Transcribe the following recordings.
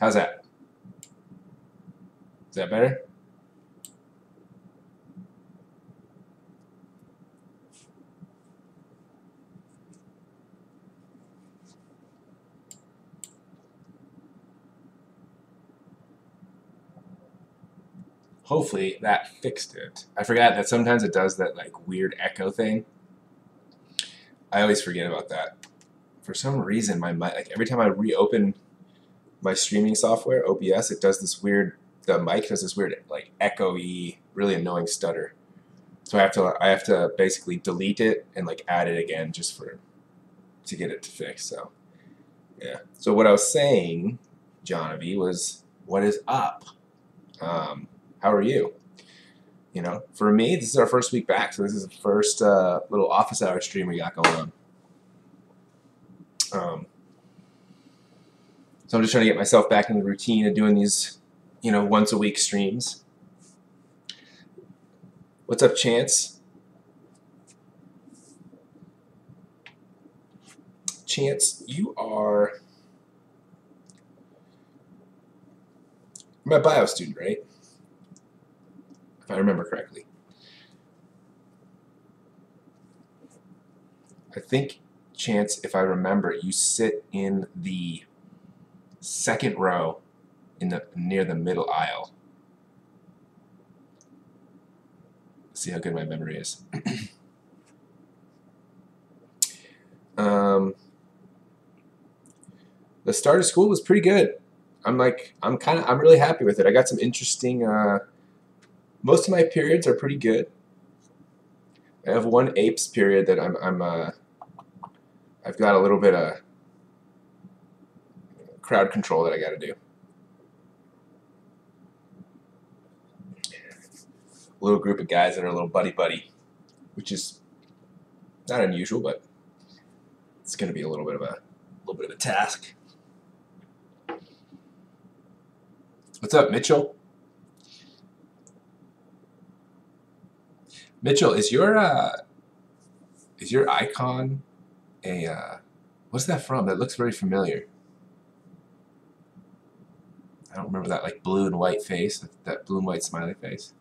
How's that? Is that better? Hopefully that fixed it. I forgot that sometimes it does that like weird echo thing. I always forget about that. For some reason, my mic, like every time I reopen my streaming software, OBS, it does this weird. The mic does this weird like echoey, really annoying stutter. So I have to basically delete it and like add it again just for to get it to fix. So yeah. So what I was saying, Johnny, was what is up? How are you? You know, for me, this is our first week back, so this is the first little office hour stream we got going on. So I'm just trying to get myself back in the routine of doing these, you know, once a week streams. What's up, Chance? Chance, you are my bio student, right? If I remember correctly. I think, Chance, if I remember, you sit in the second row in the near the middle aisle. Let's see how good my memory is. The start of school was pretty good. I'm really happy with it. I got some interesting. Most of my periods are pretty good. I have one apes period that I've got a little bit of crowd control that I got to do. A little group of guys that are a little buddy, which is not unusual, but it's going to be a little bit of a task. What's up, Mitchell? Mitchell, is your icon a what's that from? That looks very familiar. I don't remember that like blue and white face, that blue and white smiley face.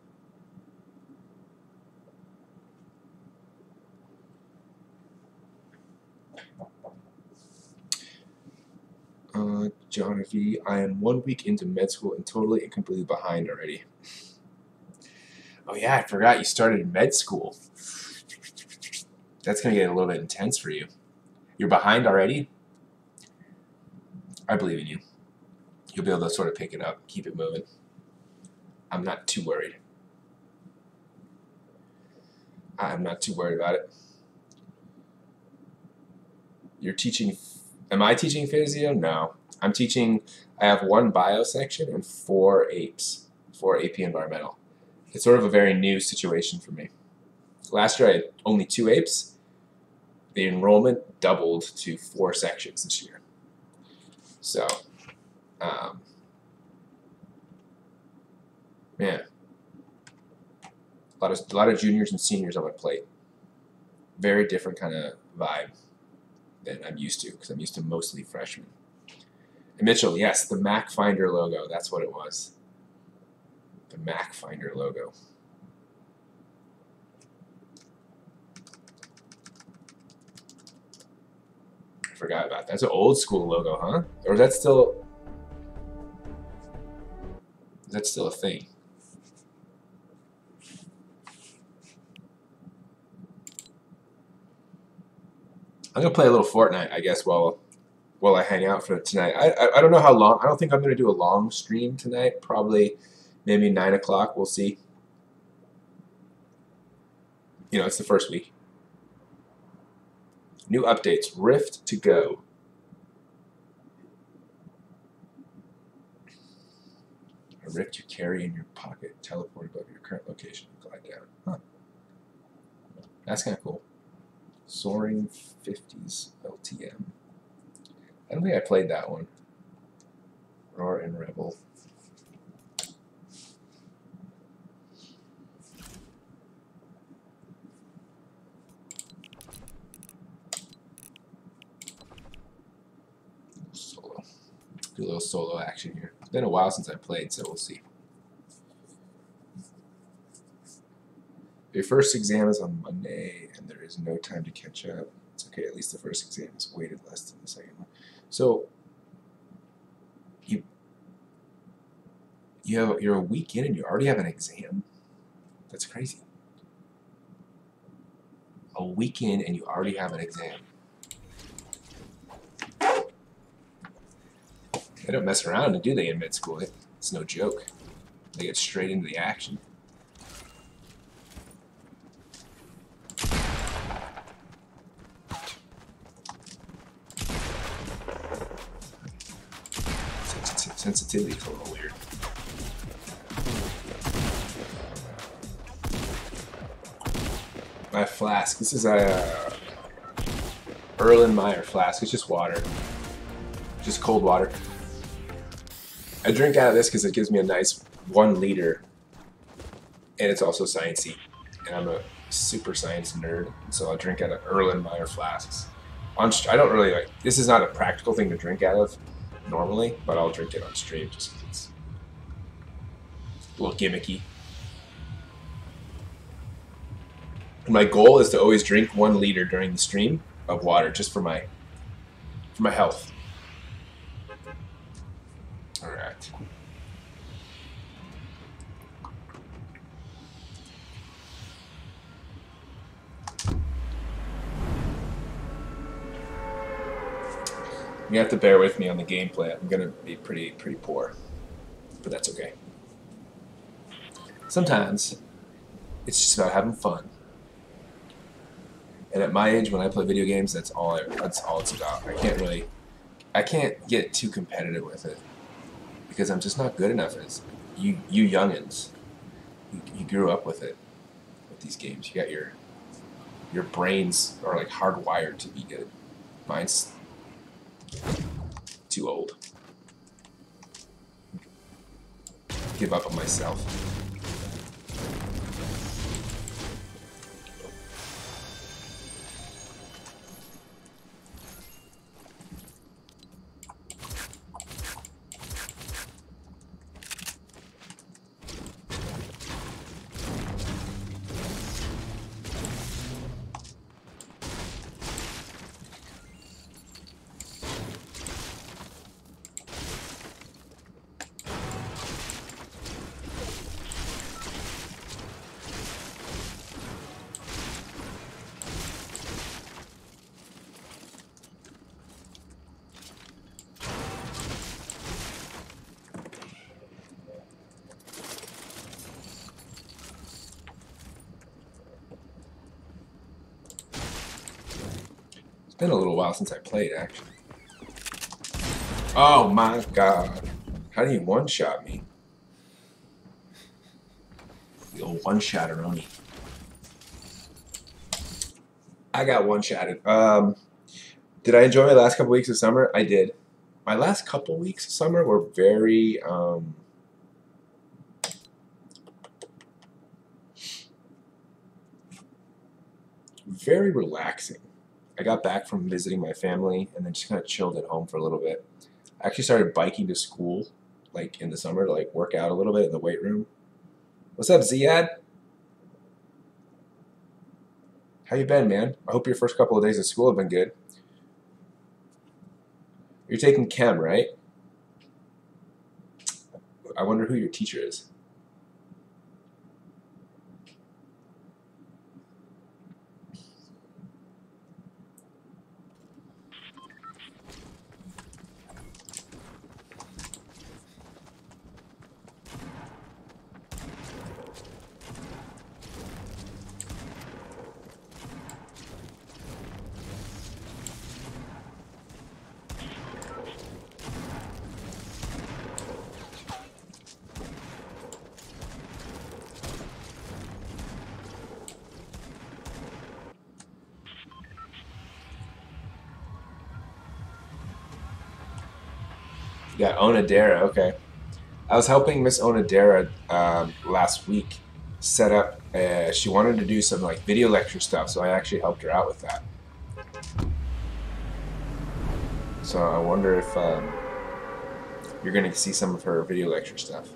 John V, I am 1 week into med school and totally and completely behind already. Oh yeah, I forgot you started med school. That's gonna get a little bit intense for you. You're behind already? I believe in you. You'll be able to sort of pick it up, keep it moving. I'm not too worried. I'm not too worried about it. You're teaching, am I teaching physio? No. I'm teaching, I have one bio section and 4 apes, 4 AP environmental. It's sort of a very new situation for me. Last year I had only 2 apes. The enrollment doubled to 4 sections this year. So, yeah, a lot of juniors and seniors on my plate. Very different kind of vibe than I'm used to, because I'm used to mostly freshmen. And Mitchell, yes, the Mac Finder logo, that's what it was. The Mac Finder logo. I forgot about that. That's an old school logo, huh? Or is that still a thing? I'm gonna play a little Fortnite, I guess, while I hang out for tonight. I don't know how long. I don't think I'm gonna do a long stream tonight. Probably maybe 9 o'clock. We'll see. You know, it's the first week. New updates. Rift to go. A rift you carry in your pocket, teleport above your current location, glide down. Huh. That's kind of cool. Soaring 50s LTM. I don't think I played that one. Roar and Rebel. Solo. Do a a little solo action here. It's been a while since I played, so we'll see. Your first exam is on Monday, and there is no time to catch up. It's okay, at least the first exam is weighted less than the second one. So, you're a week in and you already have an exam? That's crazy. A week in and you already have an exam. They don't mess around, do they, in med school? It's no joke. They get straight into the action. Sensitivity is a little weird. My flask. This is a Erlenmeyer flask. It's just water. Just cold water. I drink out of this because it gives me a nice 1 liter. And it's also sciencey. And I'm a super science nerd. So I'll drink out of Erlenmeyer flasks. I don't really like... This is not a practical thing to drink out of normally, but I'll drink it on stream just because it's a little gimmicky. And my goal is to always drink 1 liter during the stream of water, just for my health. All right. You have to bear with me on the gameplay. I'm gonna be pretty poor, but that's okay. Sometimes it's just about having fun. And at my age, when I play video games, that's all it's about. I can't get too competitive with it because I'm just not good enough as you youngins. You grew up with it, with these games. You got your brains are like hardwired to be good. Mine's too old. Give up on myself. It's been a little while since I played, actually. Oh my god. How do you one-shot me? The old one-shotteroni. I got one-shotted. Did I enjoy my last couple weeks of summer? I did. My last couple weeks of summer were very, very relaxing. I got back from visiting my family and then just kind of chilled at home for a little bit. I actually started biking to school, like in the summer, to like work out a little bit in the weight room. What's up, Ziad? How you been, man? I hope your first couple of days of school have been good. You're taking chem, right? I wonder who your teacher is. You got Onodera, okay. I was helping Miss Onodera last week set up, she wanted to do some like video lecture stuff, so I actually helped her out with that. So I wonder if you're going to see some of her video lecture stuff.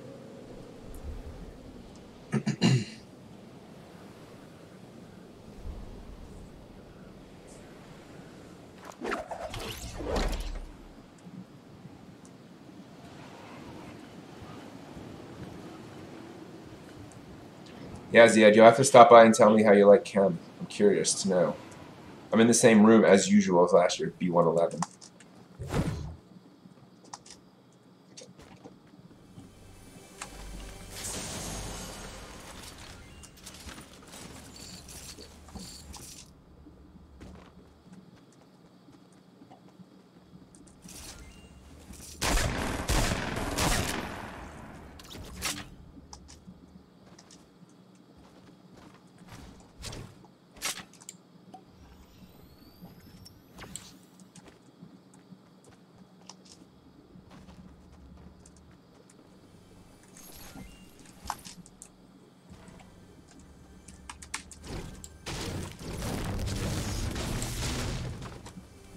Yeah, Ziad, you'll have to stop by and tell me how you like chem. I'm curious to know. I'm in the same room as usual as last year, B111.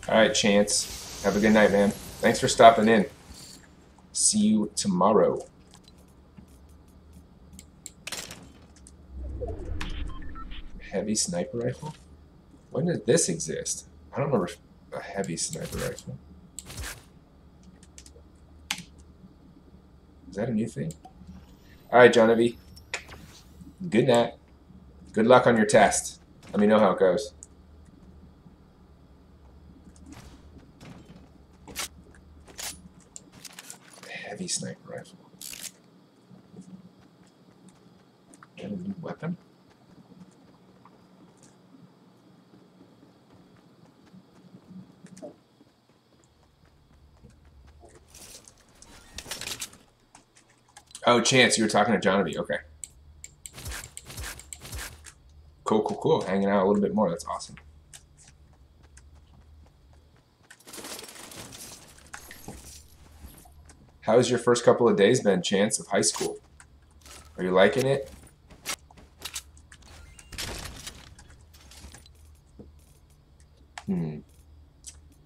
All right, Chance. Have a good night, man. Thanks for stopping in. See you tomorrow. Heavy sniper rifle? When did this exist? I don't remember a heavy sniper rifle. Is that a new thing? All right, Johnny. Good night. Good luck on your test. Let me know how it goes. Heavy sniper rifle. Get a new weapon? Oh, Chance, you were talking to Johnny. Okay. Cool, cool, cool. Hanging out a little bit more. That's awesome. How's your first couple of days been, Chance, of high school? Are you liking it?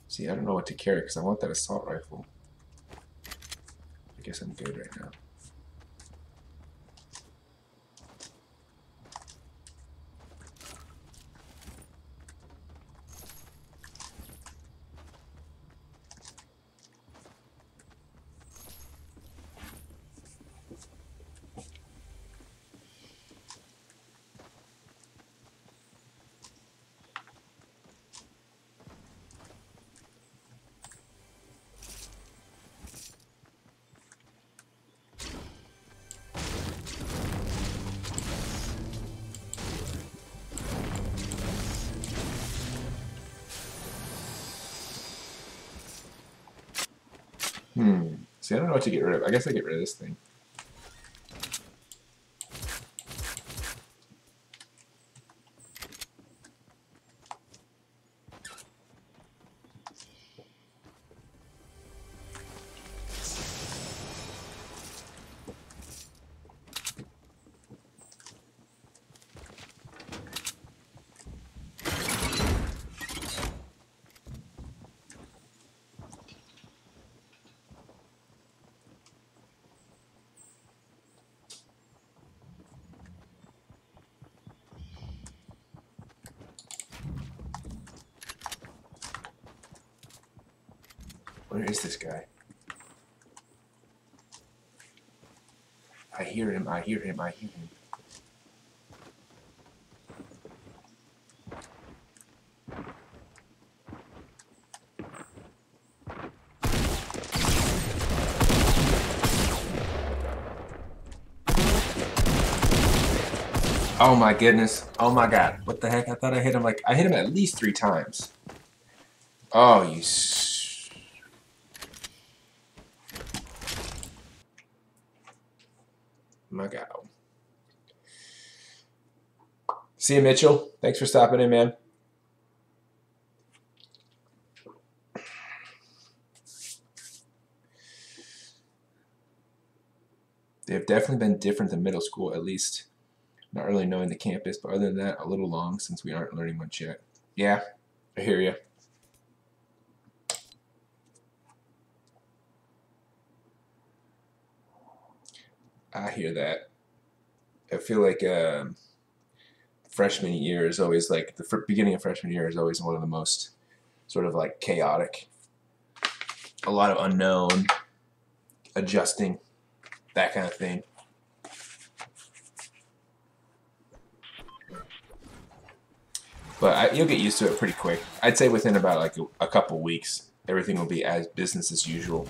See, I don't know what to carry because I want that assault rifle. I guess I'm good right now. See, I don't know what to get rid of. I guess I get rid of this thing. Where is this guy? I hear him, I hear him, I hear him. Oh my goodness. Oh my god. What the heck? I thought I hit him like... I hit him at least 3 times. Oh, you... My god. See you, Mitchell. Thanks for stopping in, man. They've definitely been different than middle school, at least. Not really knowing the campus, but other than that, a little long since we aren't learning much yet. Yeah, I hear you. I hear that. I feel like freshman year is always like the beginning of freshman year is always one of the most sort of like chaotic. A lot of unknown, adjusting, that kind of thing. But you'll get used to it pretty quick. I'd say within about like a couple weeks, everything will be as business as usual.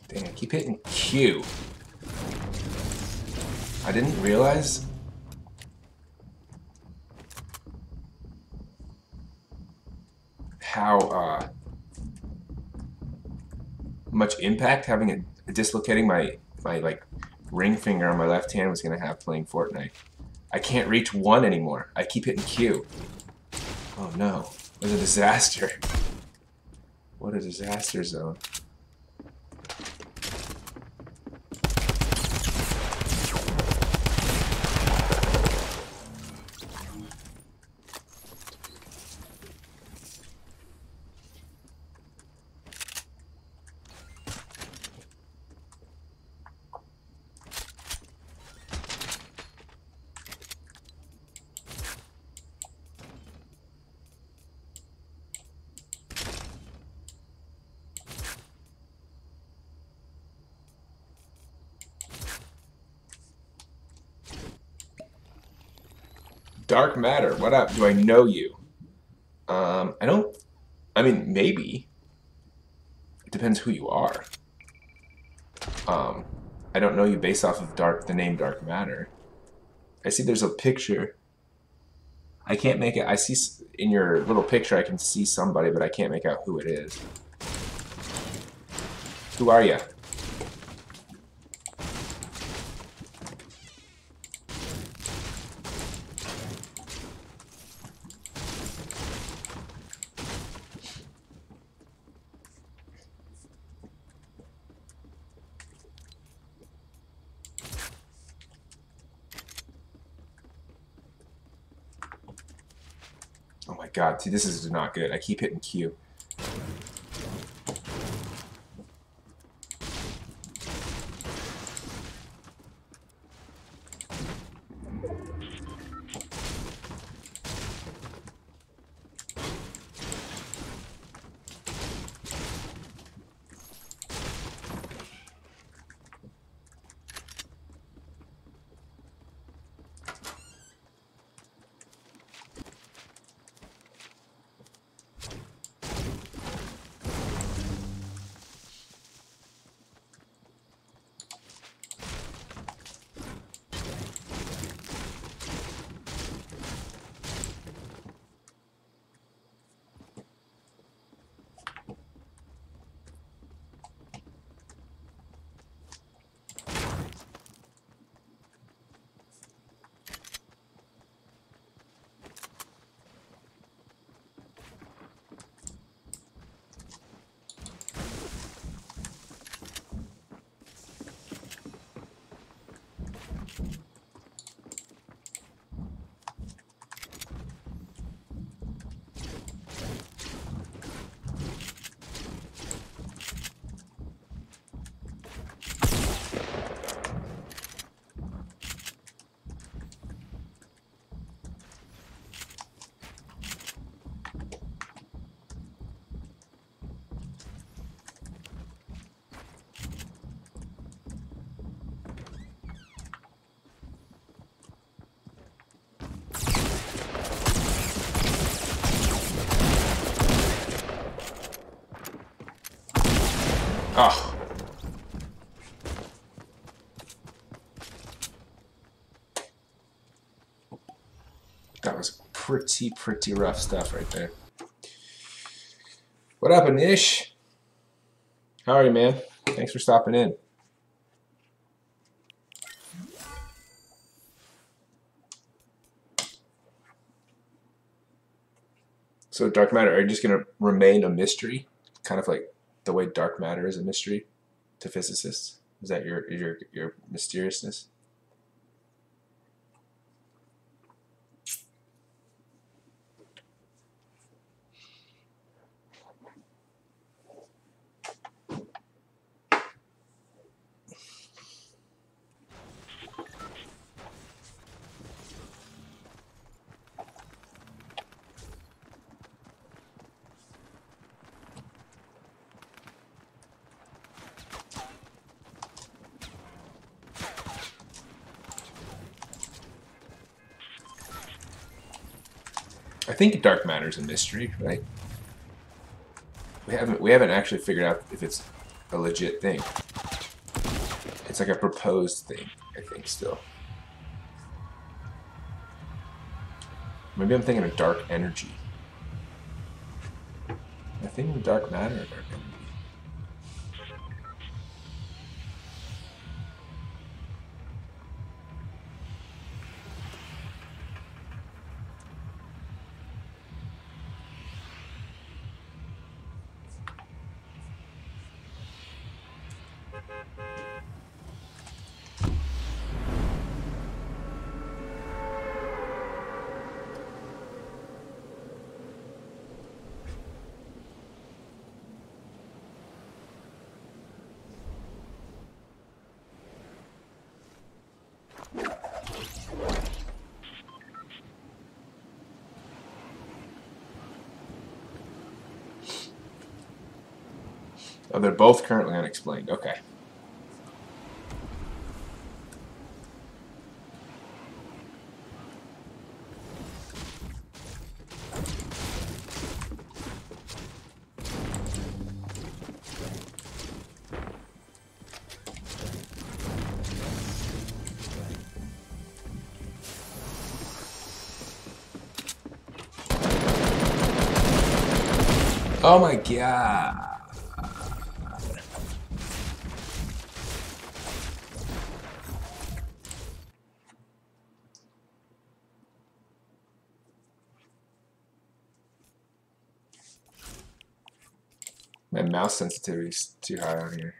Dang, I keep hitting Q. I didn't realize how much impact having dislocating my like ring finger on my left hand was gonna have playing Fortnite. I can't reach one anymore. I keep hitting Q. Oh no. What a disaster. What a disaster zone. Dark matter. What up? Do I know you? I don't. I mean, maybe. It depends who you are. I don't know you based off of the name Dark Matter. I see there's a picture. I can't make it. I see in your little picture, I can see somebody, but I can't make out who it is. Who are you? Oh my god, see, this is not good. I keep hitting Q. Oh. That was pretty rough stuff right there. What up, Anish? How are you, man? Thanks for stopping in. So dark matter, are you just going to remain a mystery? Kind of like the way dark matter is a mystery to physicists? Is that your mysteriousness? I think dark matter is a mystery, right? We haven't actually figured out if it's a legit thing. It's like a proposed thing, I think, still. Maybe I'm thinking of dark energy. Am I thinking of dark matter or dark energy? Oh, they're both currently unexplained. Okay. Oh my god. My mouse sensitivity is too high on here.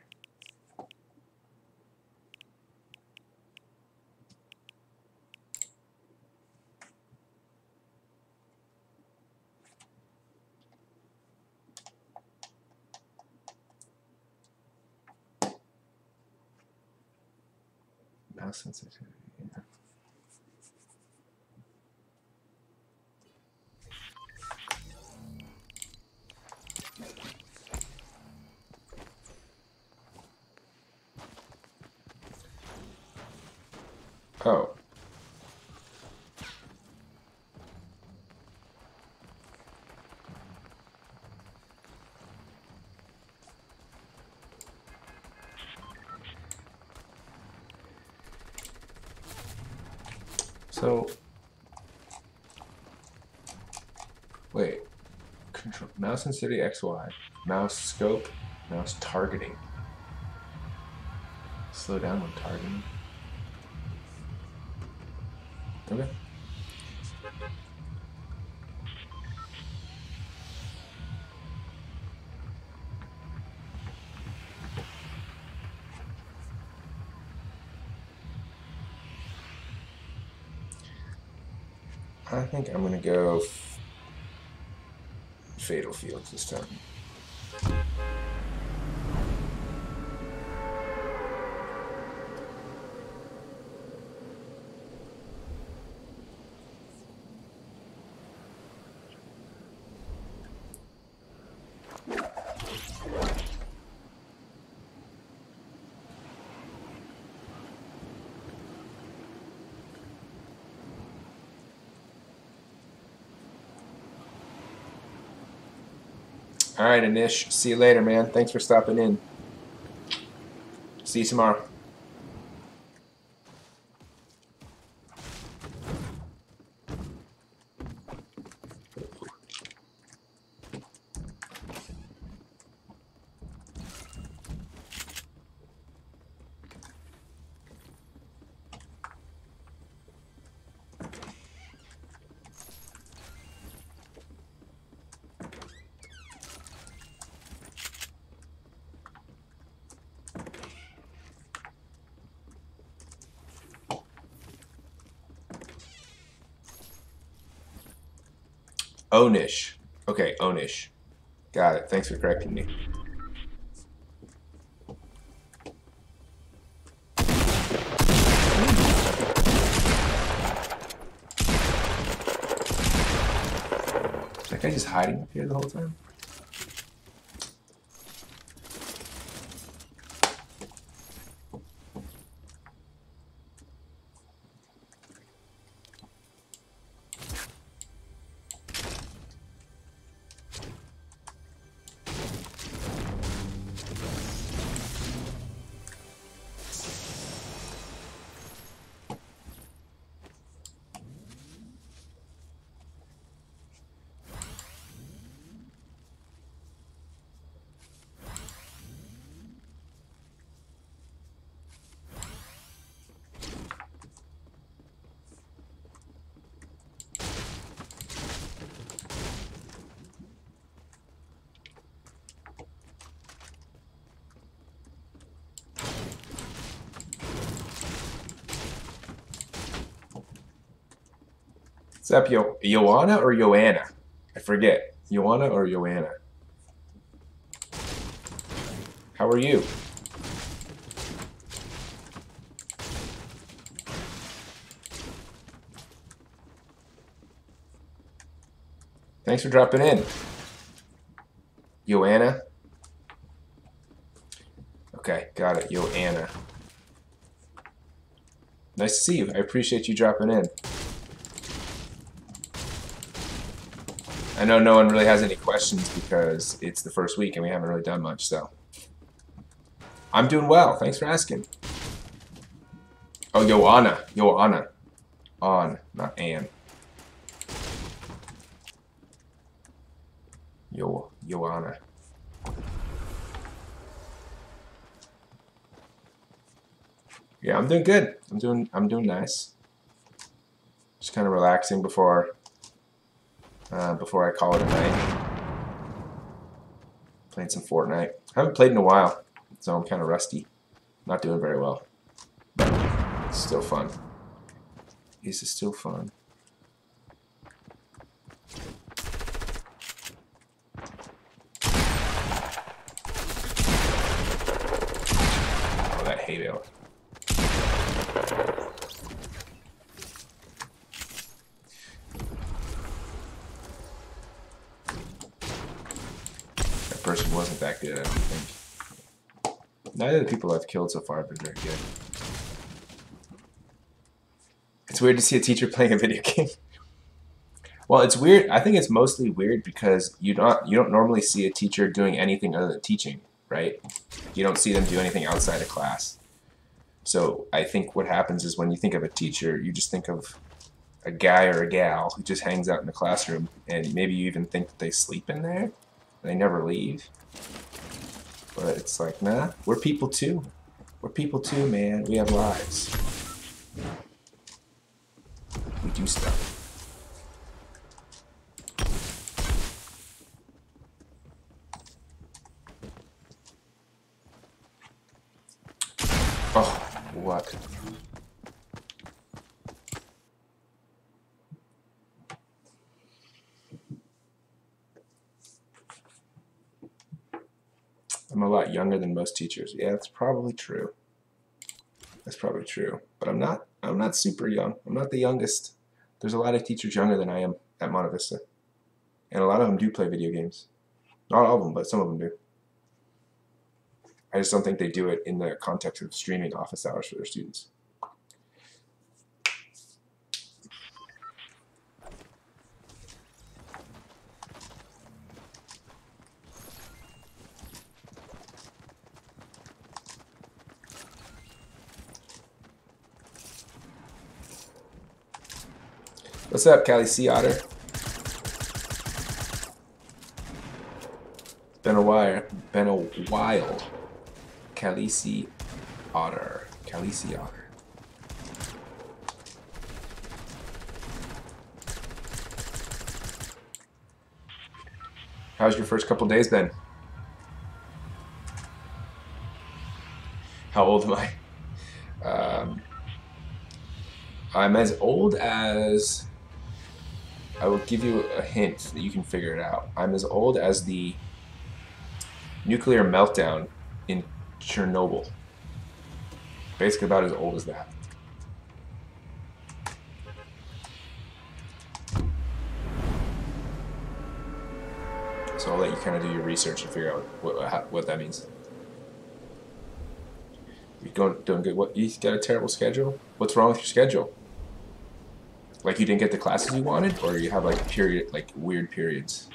Mouse sensitivity. Yeah. Oh. So, wait. Control mouse sensitivity XY, mouse scope, mouse targeting. Slow down when targeting. Okay. I think I'm gonna go Fatal Fields this time. All right, Anish. See you later, man. Thanks for stopping in. See you tomorrow. Onish. Okay, Onish. Got it. Thanks for correcting me. Is that guy just hiding up here the whole time? What's up, Joanna or Joanna? I forget. Joanna or Joanna? How are you? Thanks for dropping in. Joanna? Okay, got it. Joanna. Nice to see you. I appreciate you dropping in. I know no one really has any questions because it's the first week and we haven't really done much, so. I'm doing well. Thanks for asking. Oh, Joanna. Joanna. On, not Ann. Joanna. Yeah, I'm doing good. I'm doing nice. Just kind of relaxing before I call it a night. Playing some Fortnite. I haven't played in a while, so I'm kind of rusty. Not doing very well. But it's still fun. This is still fun. Oh, that hay bale. That person wasn't that good, I don't think. Neither of the people I've killed so far have been very good. It's weird to see a teacher playing a video game. Well, it's weird. I think it's mostly weird because you don't normally see a teacher doing anything other than teaching, right? You don't see them do anything outside of class. So I think what happens is when you think of a teacher, you just think of a guy or a gal who just hangs out in the classroom, and maybe you even think that they sleep in there. They never leave. But it's like, nah, we're people too. We're people too, man. We have lives. We do stuff. Oh, what? I'm a lot younger than most teachers. Yeah, that's probably true. That's probably true. But I'm not super young. I'm not the youngest. There's a lot of teachers younger than I am at Monte Vista. And a lot of them do play video games. Not all of them, but some of them do. I just don't think they do it in the context of streaming office hours for their students. What's up, Callie Sea Otter? Been a while. Khaleesi Otter. Khaleesi Otter. How's your first couple days been? How old am I? I'm as old as... I will give you a hint that you can figure it out. I'm as old as the nuclear meltdown in Chernobyl. Basically about as old as that. So I'll let you kind of do your research and figure out what that means. You doing good? What, you got a terrible schedule? What's wrong with your schedule? Like you didn't get the classes you wanted, or you have like weird periods?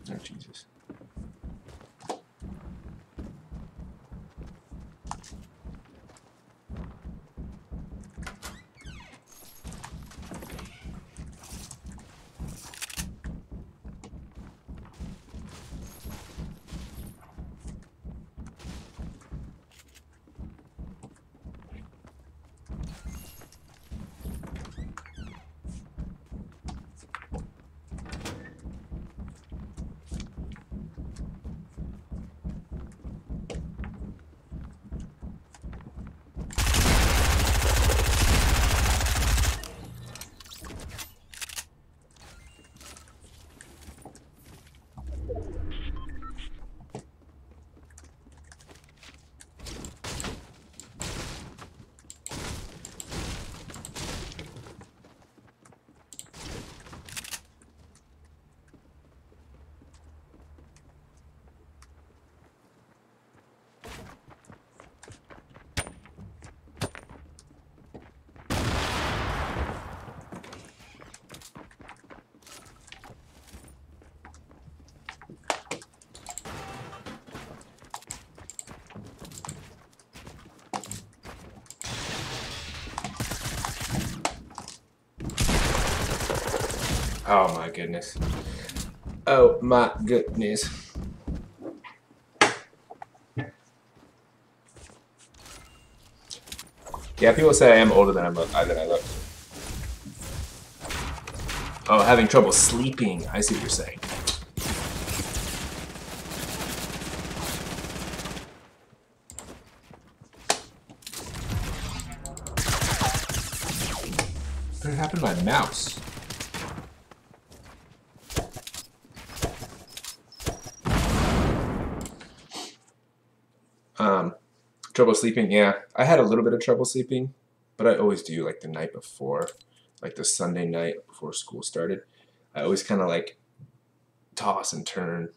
Oh, Jesus. Oh my goodness. Oh my goodness. Yeah, people say I am older than I look. Oh, having trouble sleeping. I see what you're saying. What happened to my mouse? Trouble sleeping, yeah. I had a little bit of trouble sleeping, but I always do like the night before, like the Sunday night before school started. I always kind of like toss and turn,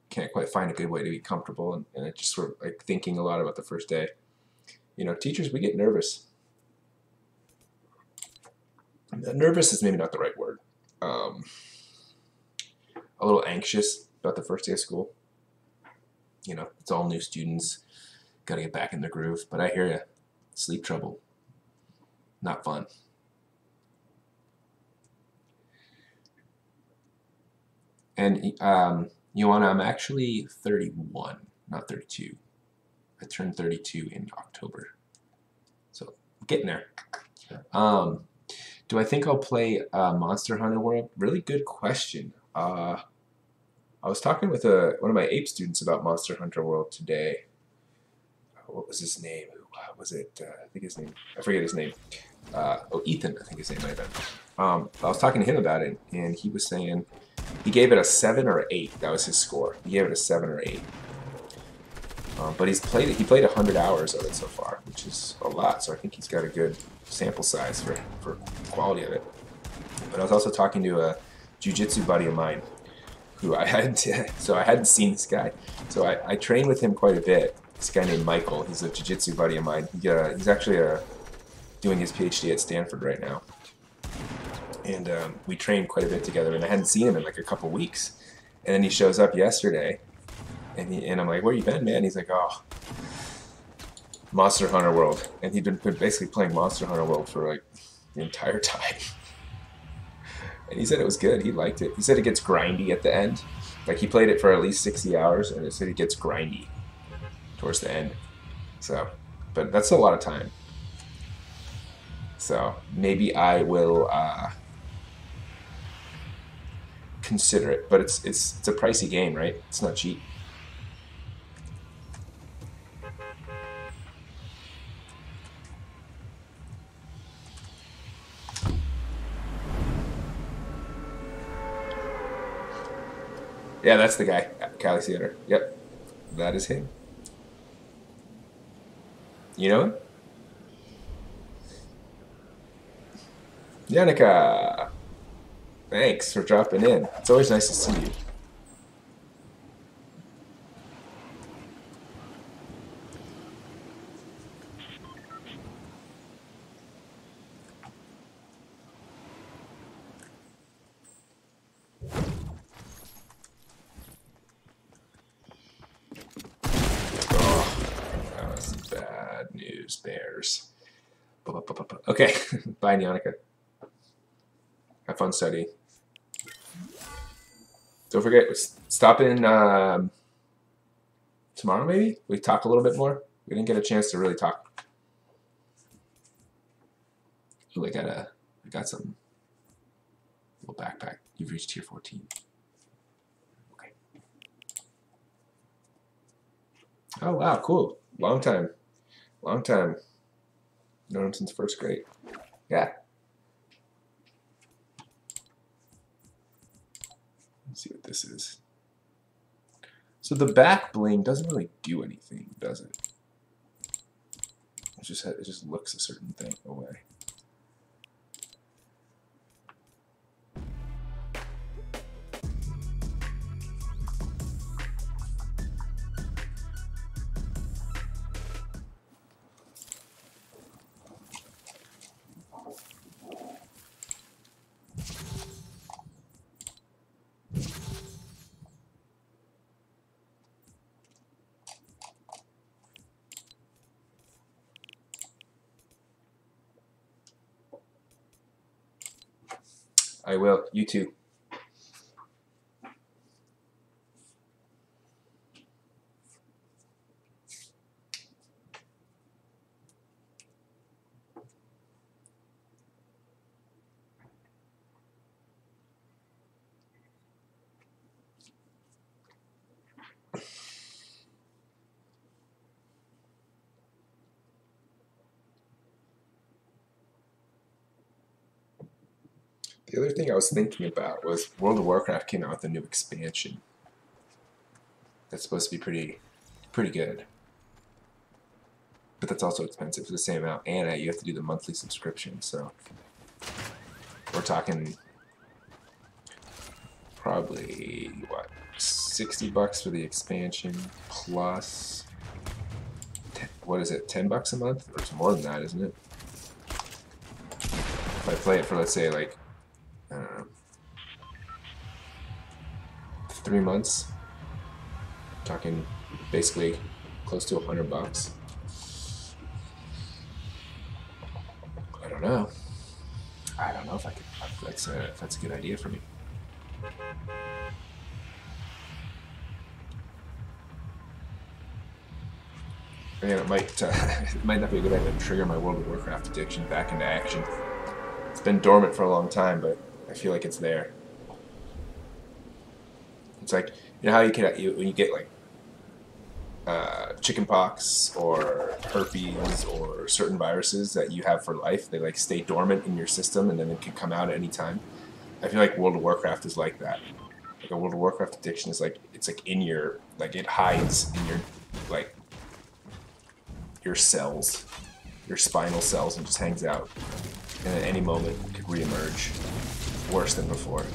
can't quite find a good way to be comfortable, and it just sort of like thinking a lot about the first day. You know, teachers, we get nervous. Nervous is maybe not the right word. A little anxious about the first day of school. You know, it's all new students, got to get back in the groove. But I hear you, sleep trouble, not fun. And Joanna, I'm actually 31, not 32. I turned 32 in October, so I'm getting there. Do I think I'll play Monster Hunter World? Really good question. I was talking with one of my ape students about Monster Hunter World today. What was his name? Was it? I think his name. I forget his name. Ethan. I think his name might have been. I was talking to him about it, and he was saying he gave it a 7 or 8. That was his score. He gave it a 7 or 8. But he played 100 hours of it so far, which is a lot. So I think he's got a good sample size for quality of it. But I was also talking to a jiu-jitsu buddy of mine who I hadn't seen this guy. So I trained with him quite a bit. This guy named Michael. He's a jiu-jitsu buddy of mine. He's actually doing his PhD at Stanford right now. And we trained quite a bit together, and I hadn't seen him in like a couple weeks. And then he shows up yesterday, and I'm like, "Where you been, man?" He's like, "Oh, Monster Hunter World." And he'd been basically playing Monster Hunter World for like the entire time. And he said it was good. He liked it. He said it gets grindy at the end. Like he played it for at least 60 hours, and it said it gets grindy towards the end. So, but that's a lot of time. So maybe I will consider it. But it's a pricey game, right? It's not cheap. Yeah, that's the guy, Cali Theater. Yep, that is him. You know him? Yannicka! Thanks for dropping in. It's always nice to see you. Oh, that was bad news, Bears. Okay, bye, Yannicka. Have fun studying. Don't forget, stop in tomorrow, maybe? We talk a little bit more. We didn't get a chance to really talk. Ooh, I got some little backpack. You've reached tier 14. Okay. Oh wow, cool. Long time. Long time. Known him since first grade. Yeah. Let's see what this is. So the back bling doesn't really do anything, does it? It just looks a certain thing away. I will. You too. The other thing I was thinking about was World of Warcraft came out with a new expansion. That's supposed to be pretty good. But that's also expensive for the same amount, and you have to do the monthly subscription, so we're talking probably, what, $60 for the expansion, plus, what is it, $10 a month? Or it's more than that, isn't it? If I play it for, let's say, like, I don't know, 3 months, I'm talking basically close to $100. I don't know. I don't know if I could. If that's a good idea for me. Again, it might not be a good idea to trigger my World of Warcraft addiction back into action. It's been dormant for a long time, but I feel like it's there. It's like, you know how when you get like chickenpox or herpes or certain viruses that you have for life, they like stay dormant in your system and then it can come out at any time. I feel like World of Warcraft is like that. Like a World of Warcraft addiction is like, it's like in your, like it hides in your, like, your cells, your spinal cells, and just hangs out. And at any moment it could reemerge worse than before.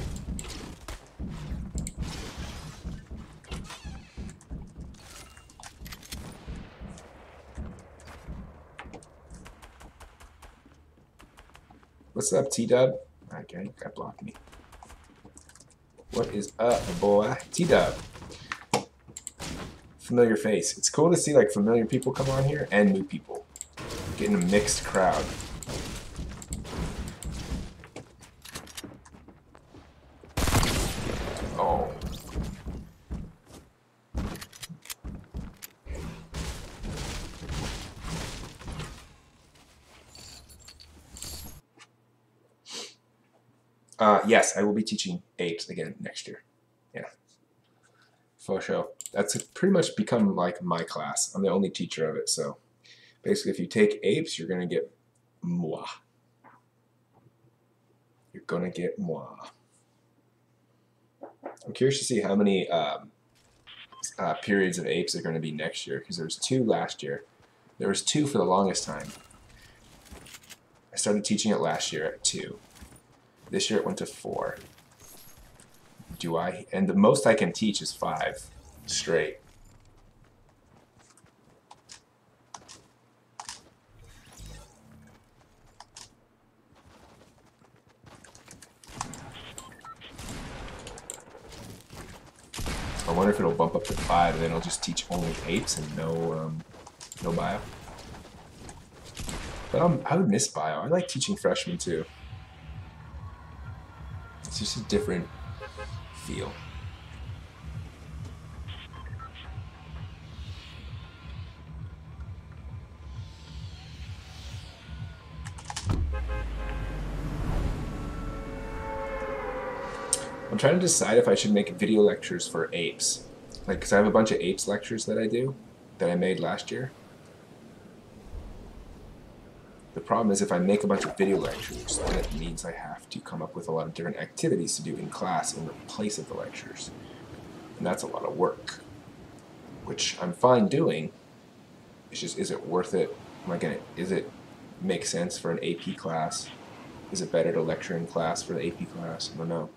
What's up, T-Dub? Okay, that blocked me. What is up, boy? T-Dub. Familiar face. It's cool to see like familiar people come on here and new people. Getting a mixed crowd. Oh. Yes, I will be teaching apes again next year. Yeah. For sure. That's pretty much become like my class. I'm the only teacher of it, so basically if you take apes, you're going to get moi. You're going to get moi. I'm curious to see how many periods of apes are going to be next year, because there was 2 last year. There was 2 for the longest time. I started teaching it last year at 2. This year it went to 4. And the most I can teach is 5 straight. I wonder if it'll bump up to 5 and then it'll just teach only apes and no bio. But I would miss bio. I like teaching freshmen too. It's just a different feel. I'm trying to decide if I should make video lectures for apes. Like, because I have a bunch of apes lectures that I do, that I made last year. The problem is if I make a bunch of video lectures, then it means I have to come up with a lot of different activities to do in class in place of the lectures. And that's a lot of work, which I'm fine doing. It's just, is it worth it? Is it make sense for an AP class? Is it better to lecture in class for the AP class? I don't know.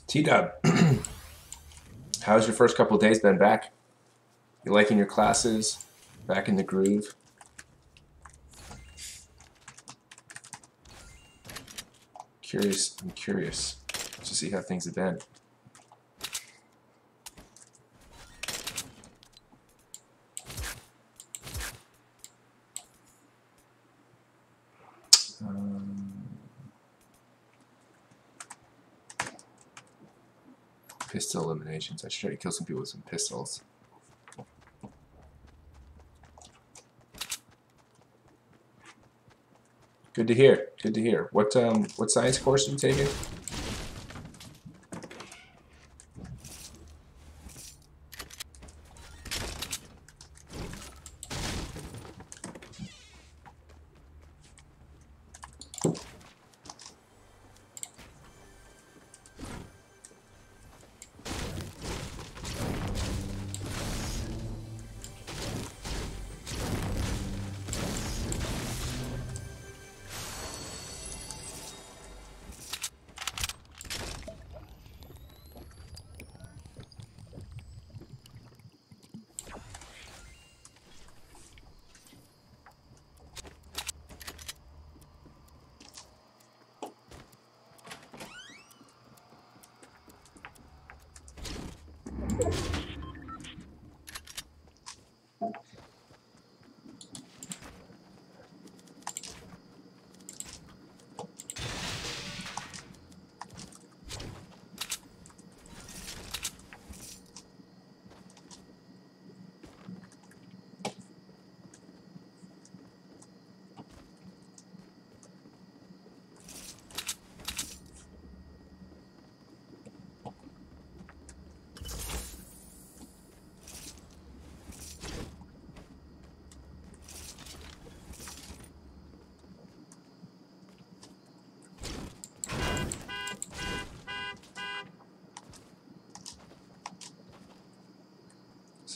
T-Dub, how's your first couple of days been back? You liking your classes? Back in the groove? I'm curious to see how things have been. Pistol eliminations. I should try to kill some people with some pistols. Good to hear. Good to hear. What science course are you taking?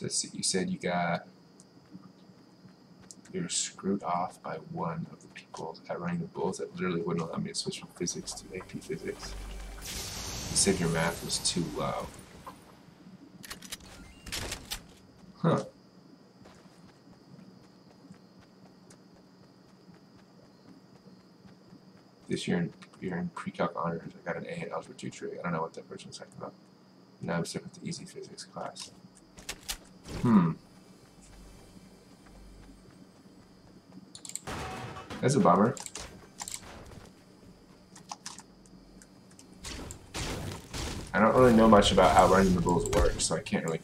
So you said you're screwed off by one of the people at running the bulls that literally wouldn't allow me to switch from physics to AP physics. You said your math was too low. Huh. This year you're in pre-calc honors. I got an A in algebra 2 trig. I don't know what that person was talking about. Now I'm stuck with the easy physics class. That's a bummer. I don't really know much about how running the bulls works, so I can't really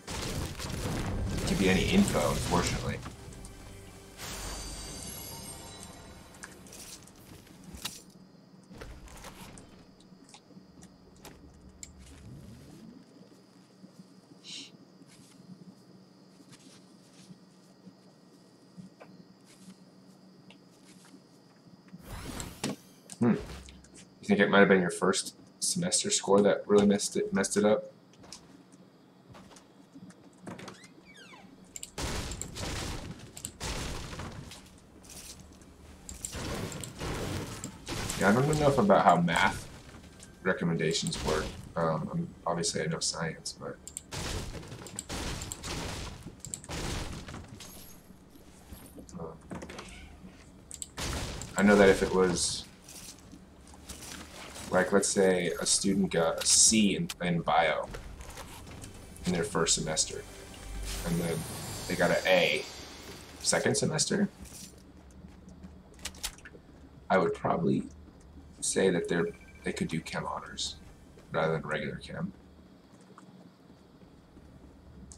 give you any info, unfortunately. You think it might have been your first semester score that really messed it up? Yeah, I don't know enough about how math recommendations work. Obviously I know science, but I know that if it was, like, let's say a student got a C in bio in their first semester, and then they got an A second semester, I would probably say that they could do chem honors rather than regular chem.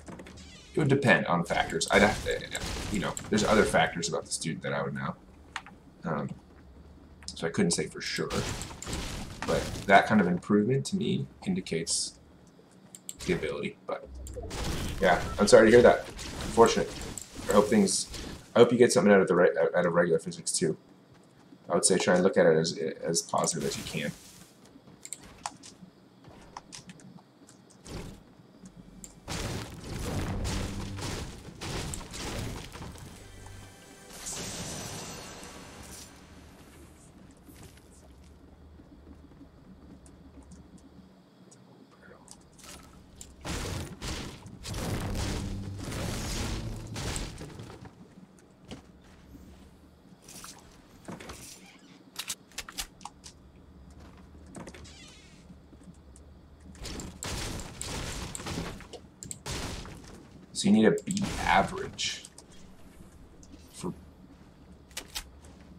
It would depend on factors. I'd have to, there's other factors about the student that I would know. So I couldn't say for sure. But that kind of improvement to me indicates the ability. But yeah, I'm sorry to hear that. Unfortunate. I hope you get something out of regular physics too. I would say try and look at it as positive as you can. So you need a B average for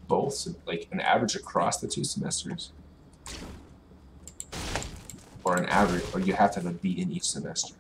both, like an average across the 2 semesters, or an average, or you have to have a B in each semester.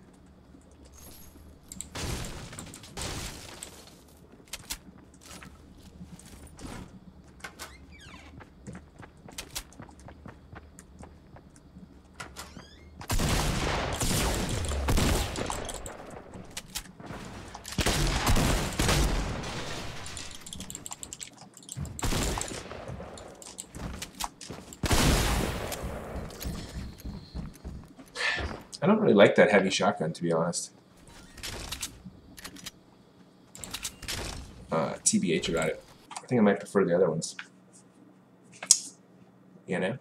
I don't really like that heavy shotgun, to be honest. TBH about it. I think I might prefer the other ones. You know?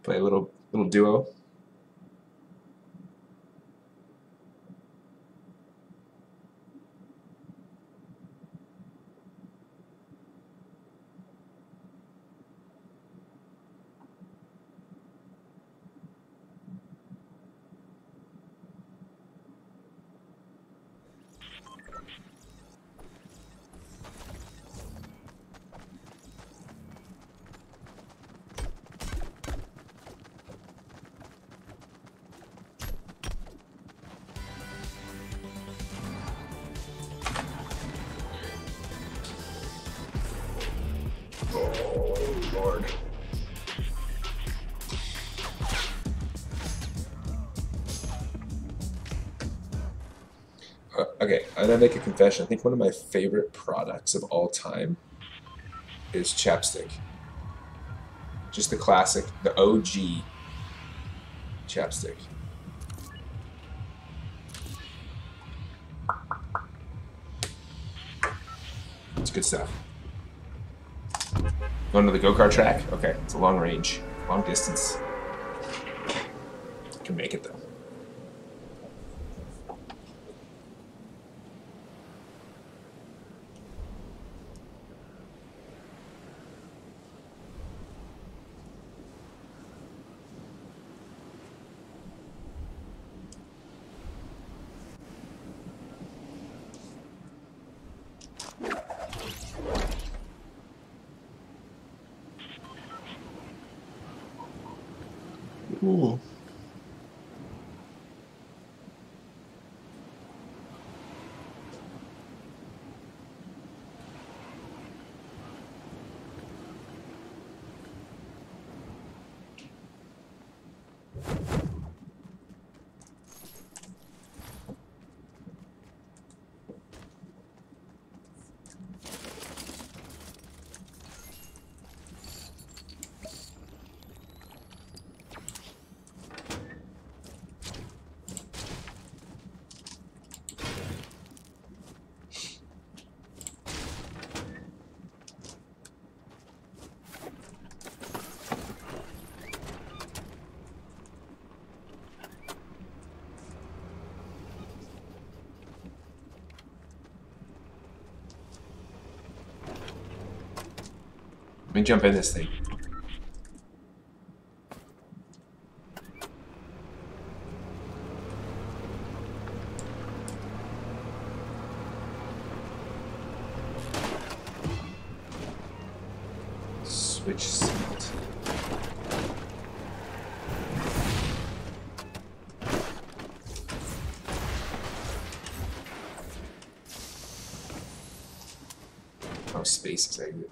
Play a little duo. Oh, Lord. Okay, I'm gonna make a confession. I think one of my favorite products of all time is chapstick. Just the classic, the OG chapstick. It's good stuff. Going to the go-kart track? Okay, it's a long range, long distance. Can make it though. Ooh. Let me jump in this thing. Switch seat. Oh, space is exit.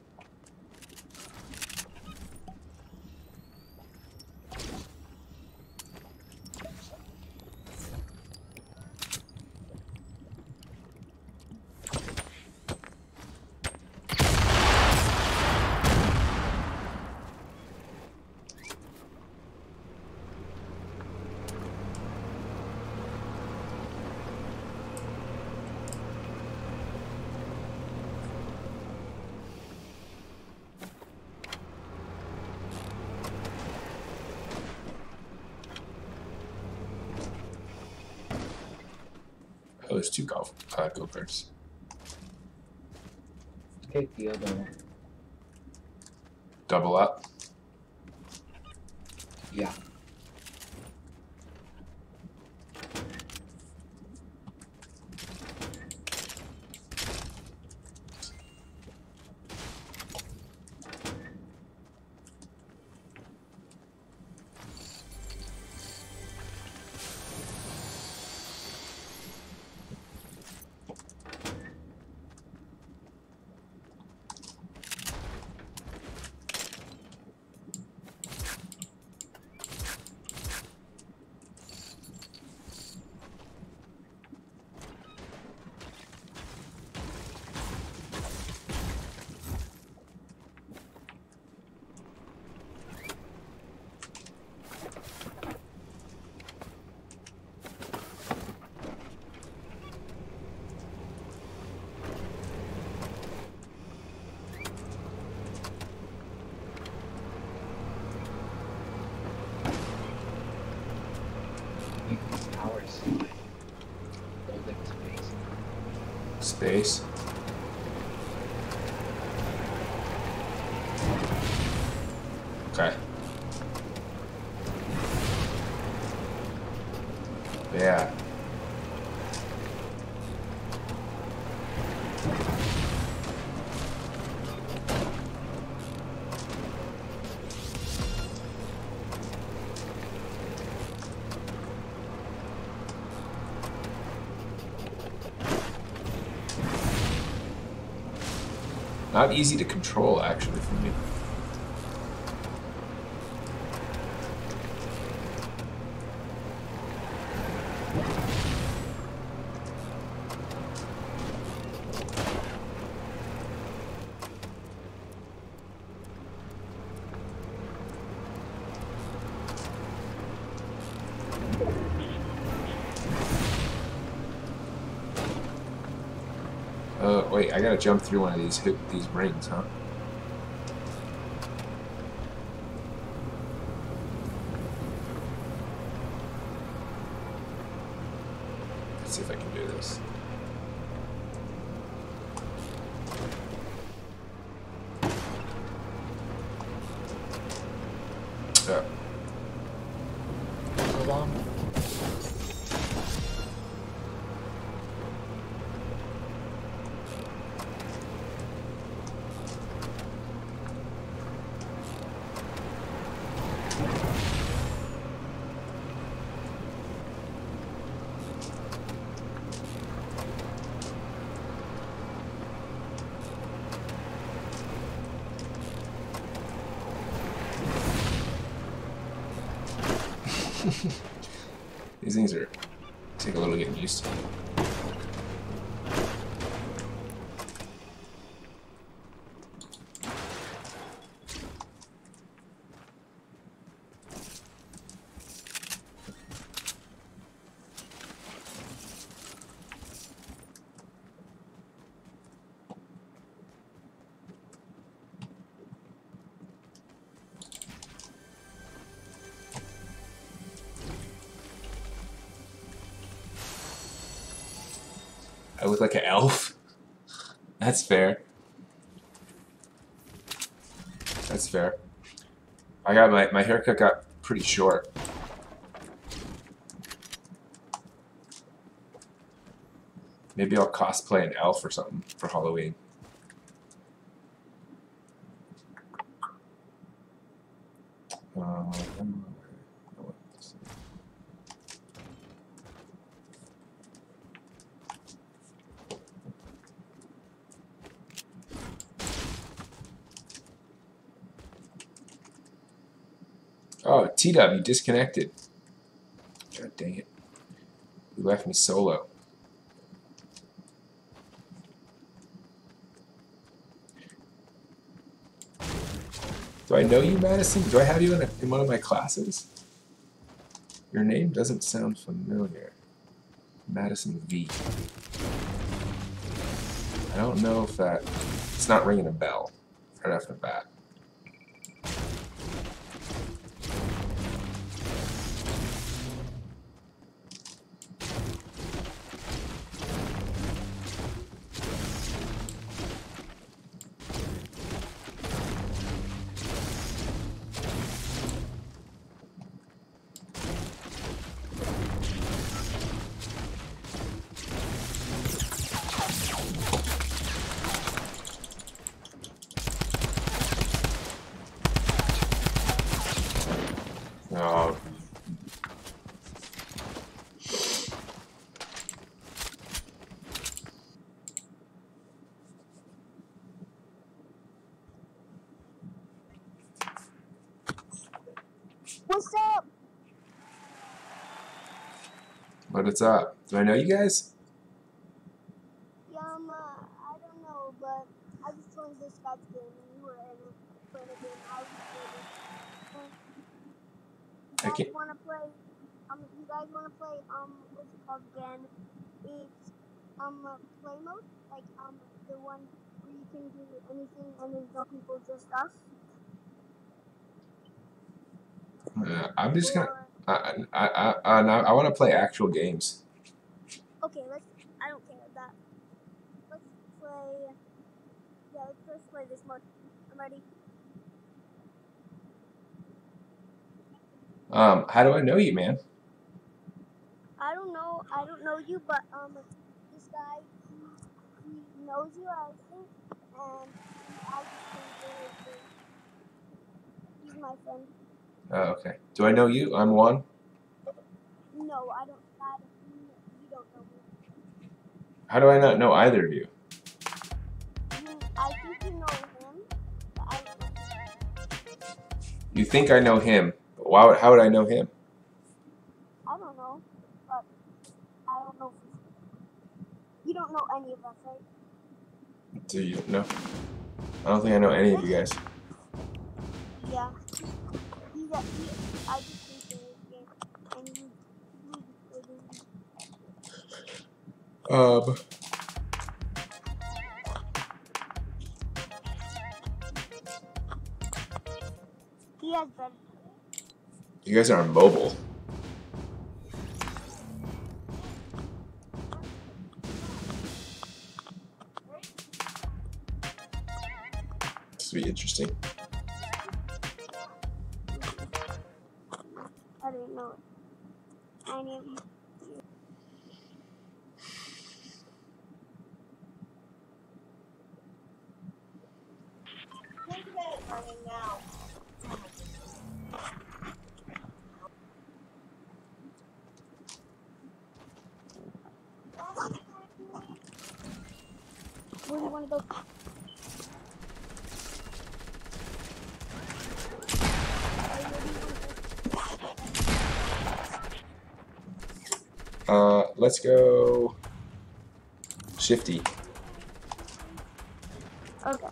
Oh, there's two go-karts. Take the other one. Double up. Yeah. Make these towers slide. Holding space. Space. Okay. Yeah. Not easy to control, actually, for me. Wait, I gotta jump through one of these rings, huh? Let's see if I can do this. Oh. Hold on. These things take a little getting used to. I look like an elf? That's fair. That's fair. I got my haircut got pretty short. Maybe I'll cosplay an elf or something for Halloween. Oh, T-Dub, you disconnected. God dang it. You left me solo. Do I know you, Madison? Do I have you in one of my classes? Your name doesn't sound familiar. Madison V. I don't know if that... It's not ringing a bell right off the bat. Oh. What's up? What's up? Do I know you guys? Yeah, I don't know, but I just joined this guy's game and you were in it playing a game. I was playing. I can't. You guys wanna play? You guys wanna play? What's it called again? It's play mode, like the one where you can do anything and there's no people, just us. I'm just gonna. I want to play actual games. Okay, I don't care that. Let's play. Yeah, let's first play this mode. I'm ready. How do I know you, man? I don't know you, but this guy, he knows you, I think, and I just think he's my friend. Oh, okay. Do I know you? I'm Juan. No, I don't. You don't know me. How do I not know either of you? I think you know him, but I don't know. You think I know him? But how would I know him? I don't know, but I don't know. You don't know any of us, right? Do you know? I don't think I know any of you guys. Yeah. I just think in this game, and you He has better. You guys are on mobile. This will be interesting. I didn't know it. I knew. Where do you want to go? Let's go Shifty. Okay.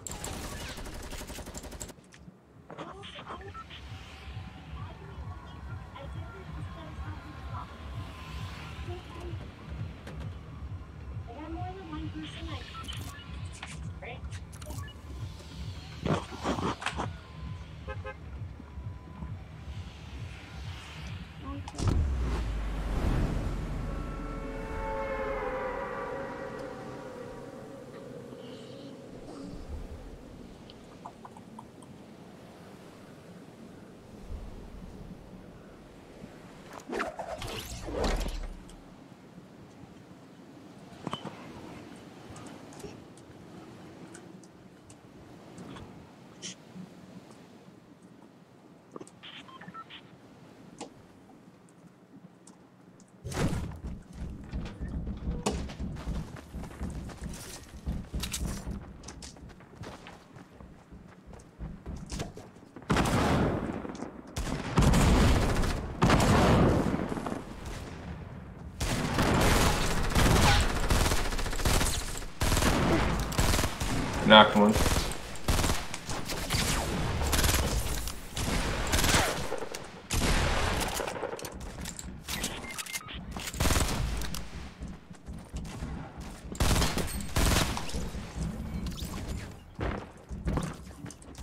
knocked one.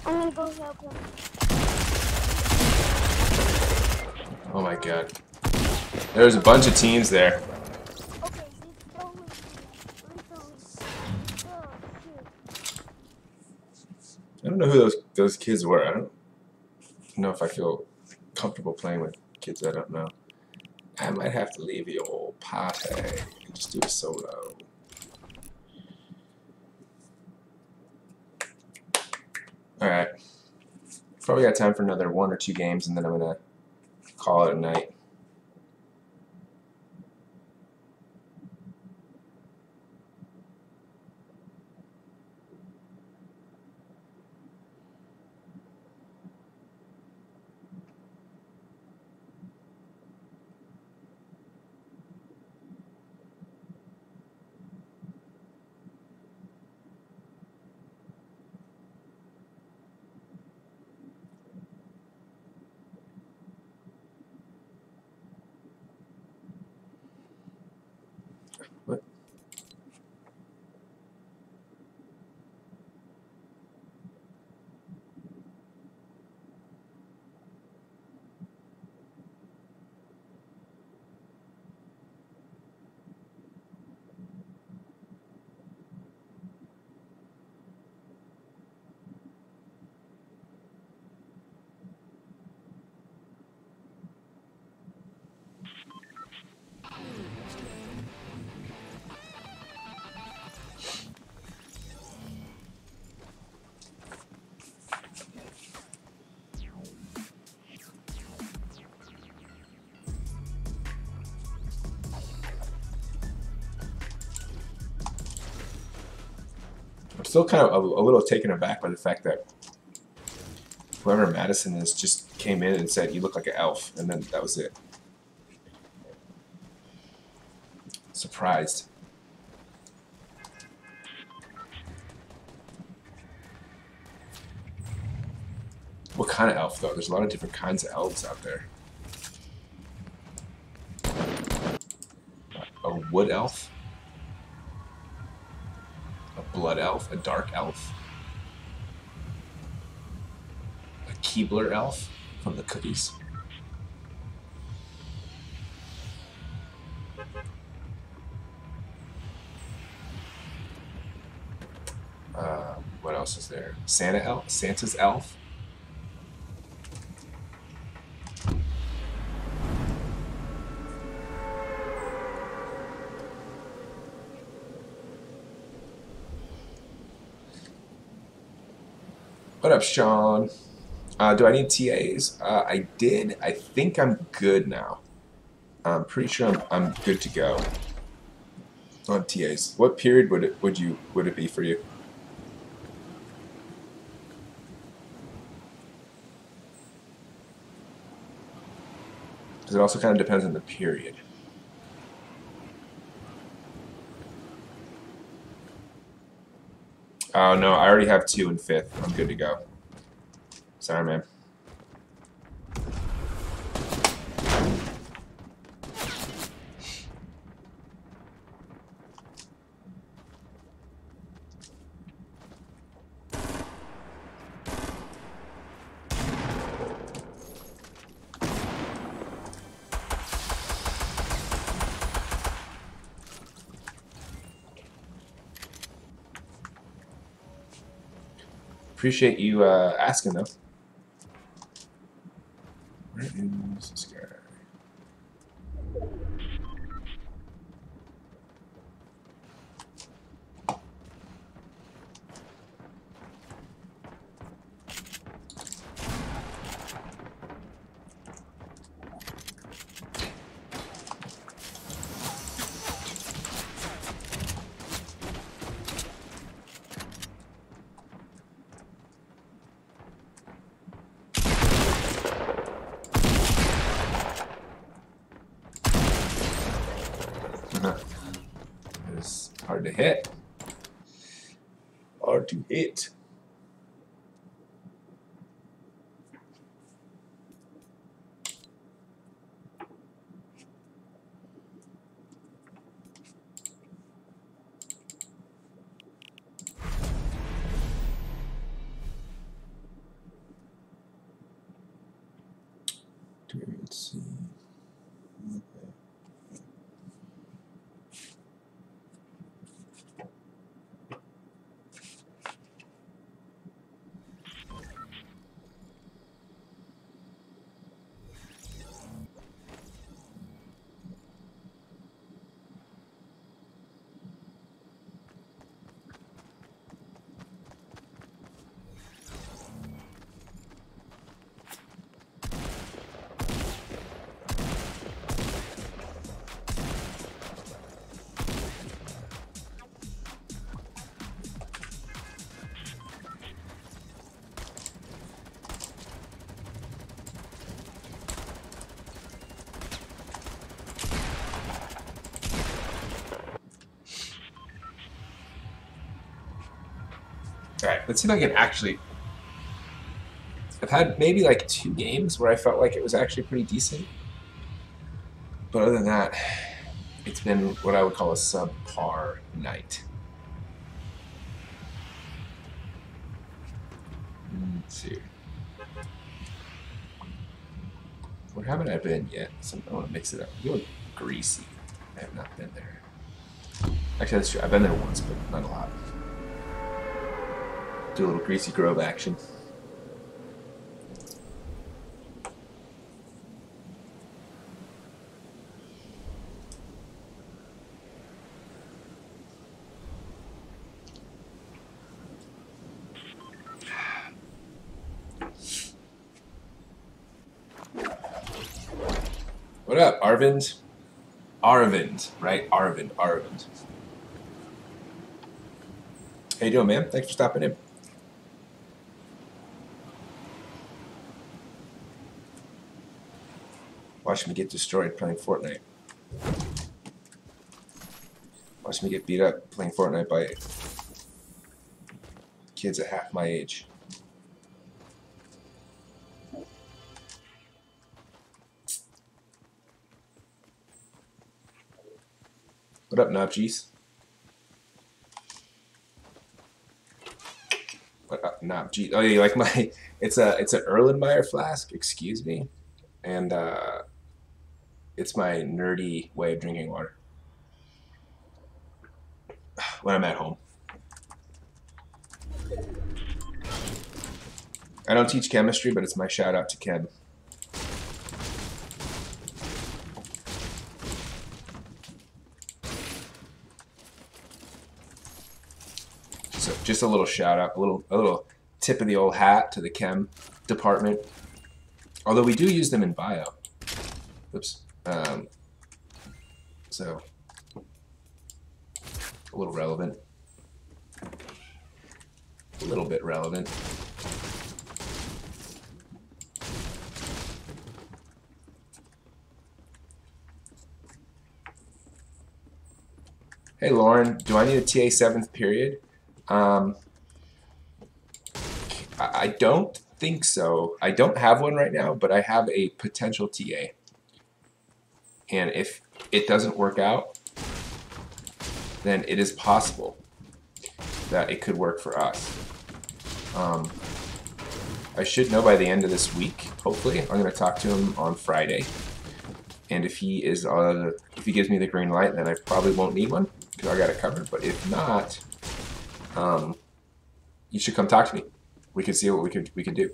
I'm gonna go help him. Oh my god. There's a bunch of teams there. Okay, he's throwing me. I'm throwing. Oh, shoot. I don't know who those kids were. I don't know if I feel comfortable playing with kids I don't know. I might have to leave the old party and just do a solo. Alright. Probably got time for another 1 or 2 games and then I'm gonna call it a night. What? I'm still kind of a little taken aback by the fact that whoever Madison is just came in and said, "You look like an elf," and then that was it. Surprised. What kind of elf, though? There's a lot of different kinds of elves out there. A wood elf? A blood elf? A dark elf? A Keebler elf from the cookies? What else is there? Santa elf? Santa's elf? What up, Sean? Do I need TAs? I did. I think I'm good now. I'm pretty sure I'm good to go on TAs. What period would it be for you? Because it also kind of depends on the period. Oh no, I already have 2 in 5th. I'm good to go. Sorry, man. Appreciate you asking, though. Where is this guy? It's hard to hit. Hard to hit. Let's see. Okay. Alright, let's see if I can actually... I've had maybe like 2 games where I felt like it was actually pretty decent. But other than that, it's been what I would call a subpar night. Let's see. Where haven't I been yet? I want to mix it up. I'm going Greasy. I have not been there. Actually, that's true. I've been there once, but not a lot. Do a little Greasy Grove action. What up, Arvind? Arvind, right? Arvind. How you doing, man? Thanks for stopping in. Watch me get destroyed playing Fortnite. Watch me get beat up playing Fortnite by kids at half my age. What up, Nobjeez? What up, Nobjeez? Oh, yeah, you like my... It's an Erlenmeyer flask, excuse me. And it's my nerdy way of drinking water. When I'm at home. I don't teach chemistry, but it's my shout out to Ken. So just a little shout out, a little tip of the old hat to the chem department. Although we do use them in bio. Oops. So a little relevant. A little bit relevant. Hey Lauren, do I need a TA 7th period? I don't think so. I don't have one right now, but I have a potential TA. And if it doesn't work out, then it is possible that it could work for us. I should know by the end of this week, hopefully. I'm going to talk to him on Friday. And if he is if he gives me the green light, then I probably won't need one because I got it covered. But if not, you should come talk to me. We could see what we could do.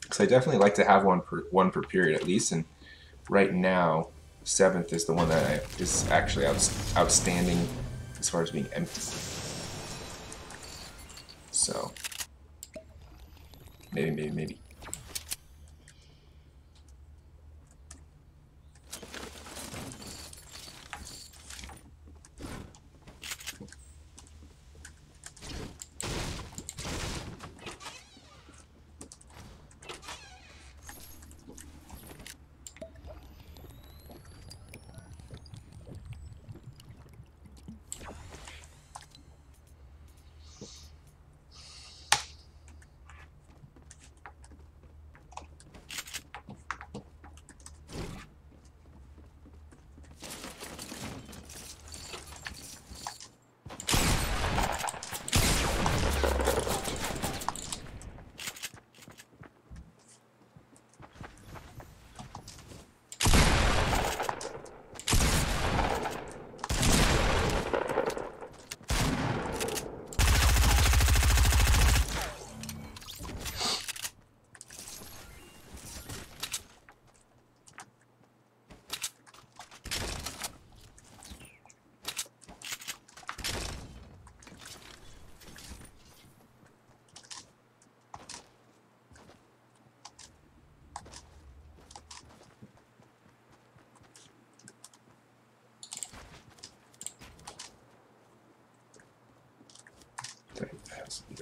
Because I definitely like to have one per period at least. And right now, 7th is the one that is actually outstanding as far as being empty. So maybe.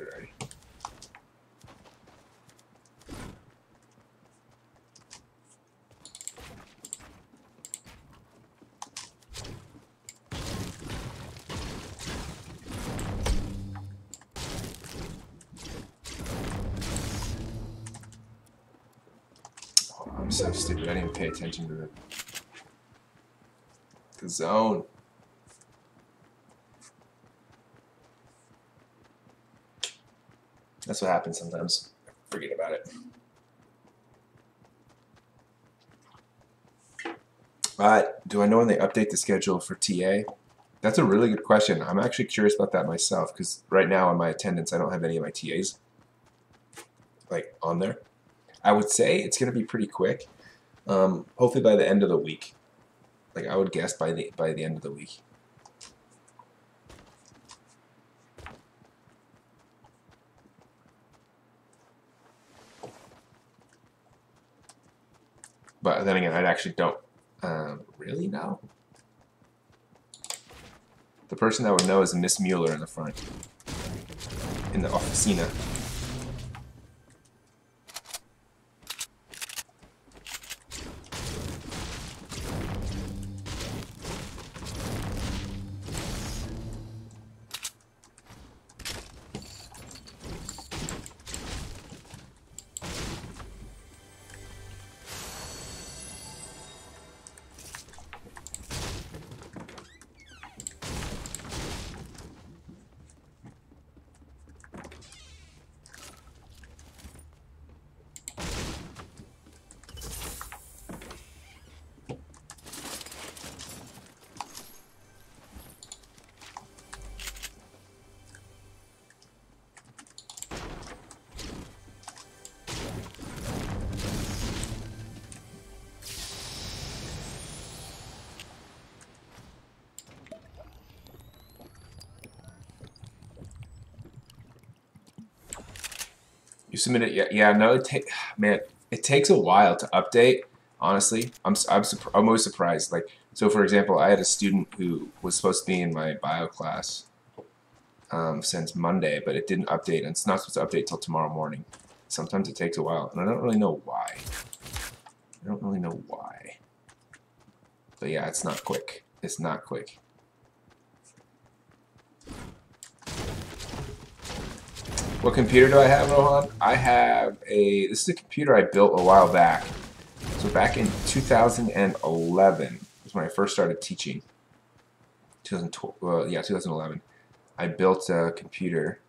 it already. Oh, I'm so stupid. I didn't even pay attention to the zone. That's what happens sometimes. Forget about it. Do I know when they update the schedule for TA? That's a really good question. I'm actually curious about that myself because right now on my attendance, I don't have any of my TAs like on there. I would say it's going to be pretty quick. Hopefully by the end of the week. Like I would guess by the end of the week. But then again, I actually don't really know. The person that would know is Miss Mueller in the front, in the oficina. You submit it, yeah, yeah. No, man, it takes a while to update. Honestly, I'm always surprised. Like, so for example, I had a student who was supposed to be in my bio class since Monday, but it didn't update, and it's not supposed to update till tomorrow morning. Sometimes it takes a while, and I don't really know why. I don't really know why. But yeah, it's not quick. It's not quick. What computer do I have, Rohan? I have this is a computer I built a while back. So back in 2011 was when I first started teaching. 2012, well, yeah, 2011. I built a computer,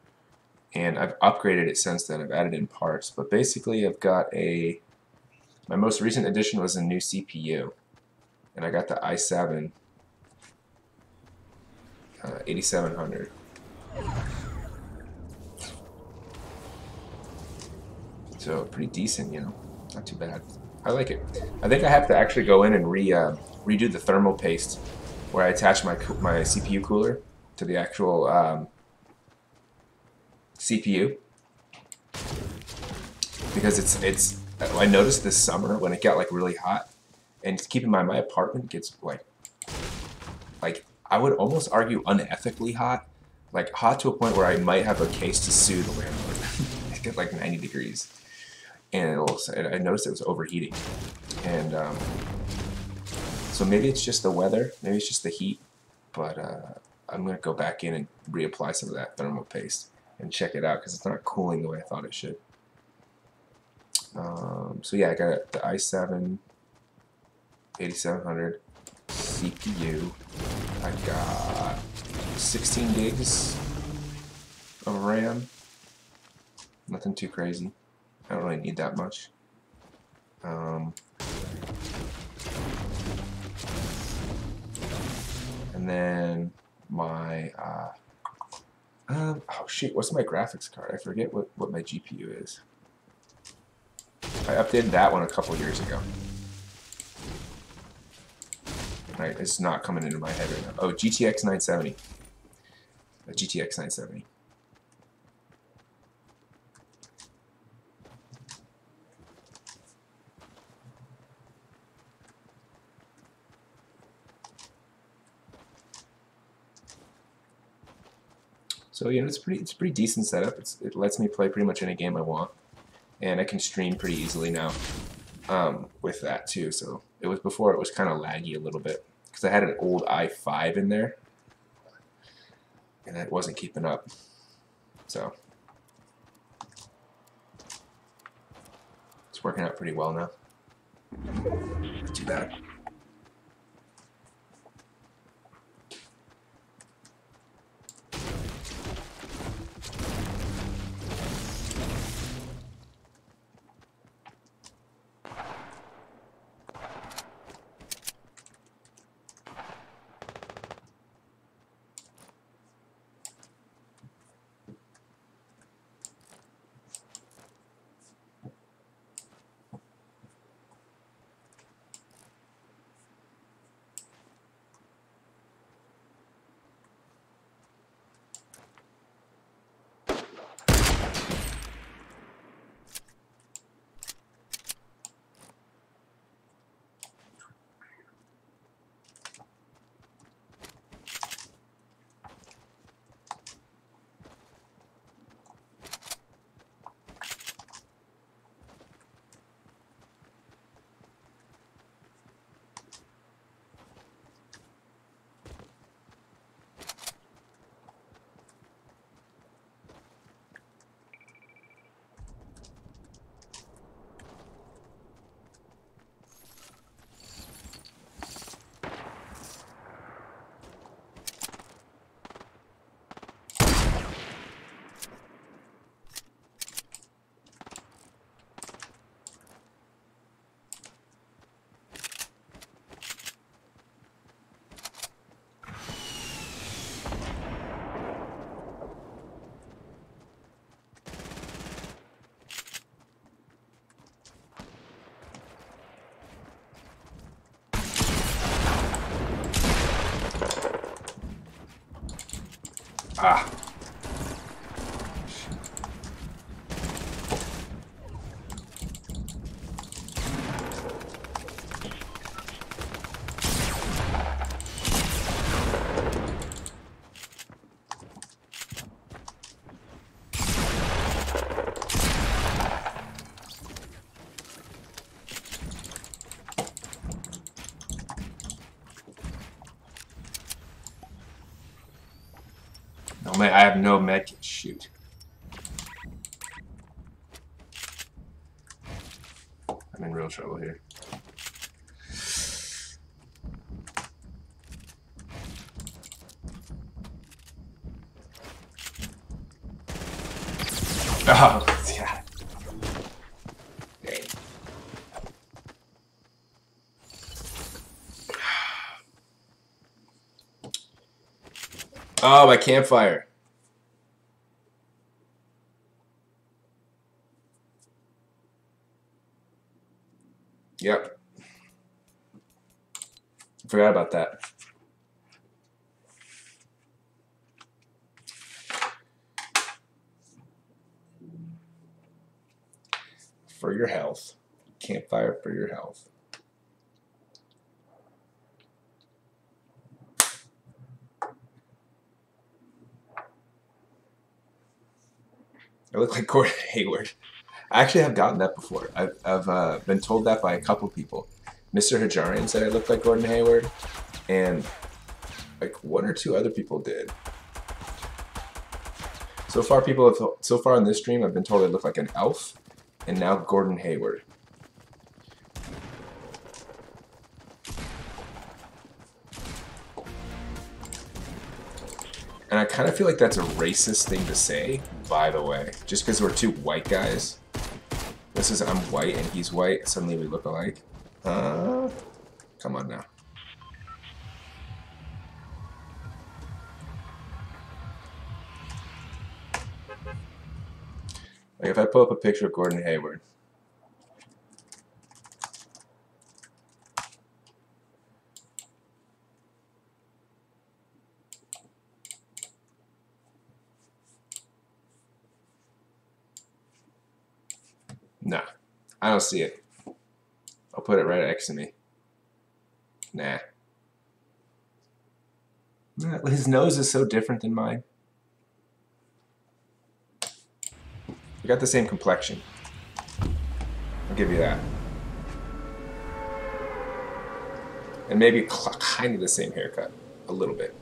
and I've upgraded it since then. I've added in parts, but basically I've got my most recent addition was a new CPU, and I got the i7 8700. So pretty decent, you know, not too bad. I like it. I think I have to actually go in and redo the thermal paste, where I attach my CPU cooler to the actual CPU, because it's. I noticed this summer when it got like really hot, and keep in mind my apartment gets like I would almost argue unethically hot, like hot to a point where I might have a case to sue the landlord. It gets like 90 degrees. And I noticed it was overheating, and so maybe it's just the weather, maybe it's just the heat, but I'm gonna go back in and reapply some of that thermal paste and check it out because it's not cooling the way I thought it should. So yeah, I got the i7 8700 CPU. I got 16 gigs of RAM. Nothing too crazy. I don't really need that much. And then my oh shit, what's my graphics card? I forget what my GPU is. I updated that one a couple years ago. Right, it's not coming into my head right now. Oh, GTX 970. A GTX 970. So it's a pretty decent setup. It lets me play pretty much any game I want, and I can stream pretty easily now with that too. So it was before it was kind of laggy a little bit because I had an old i5 in there, and it wasn't keeping up. So it's working out pretty well now. Not too bad. Ah. Oh man, I have no med kit. Shoot. I'm in real trouble here. Oh, yeah. Dang. Oh, my campfire. Yep. Forgot about that. For your health. Campfire for your health. I look like Gordon Hayward. I actually have gotten that before. I've been told that by a couple people. Mr. Hajarian said I looked like Gordon Hayward, and like one or two other people did. So far, in this stream, I've been told I look like an elf, and now Gordon Hayward. And I kind of feel like that's a racist thing to say, by the way. Just because we're two white guys. This is I'm white and he's white, suddenly we look alike. Come on now. Like if I pull up a picture of Gordon Hayward. No, I don't see it. I'll put it right next to me. Nah. His nose is so different than mine. We got the same complexion. I'll give you that. And maybe kind of the same haircut. A little bit.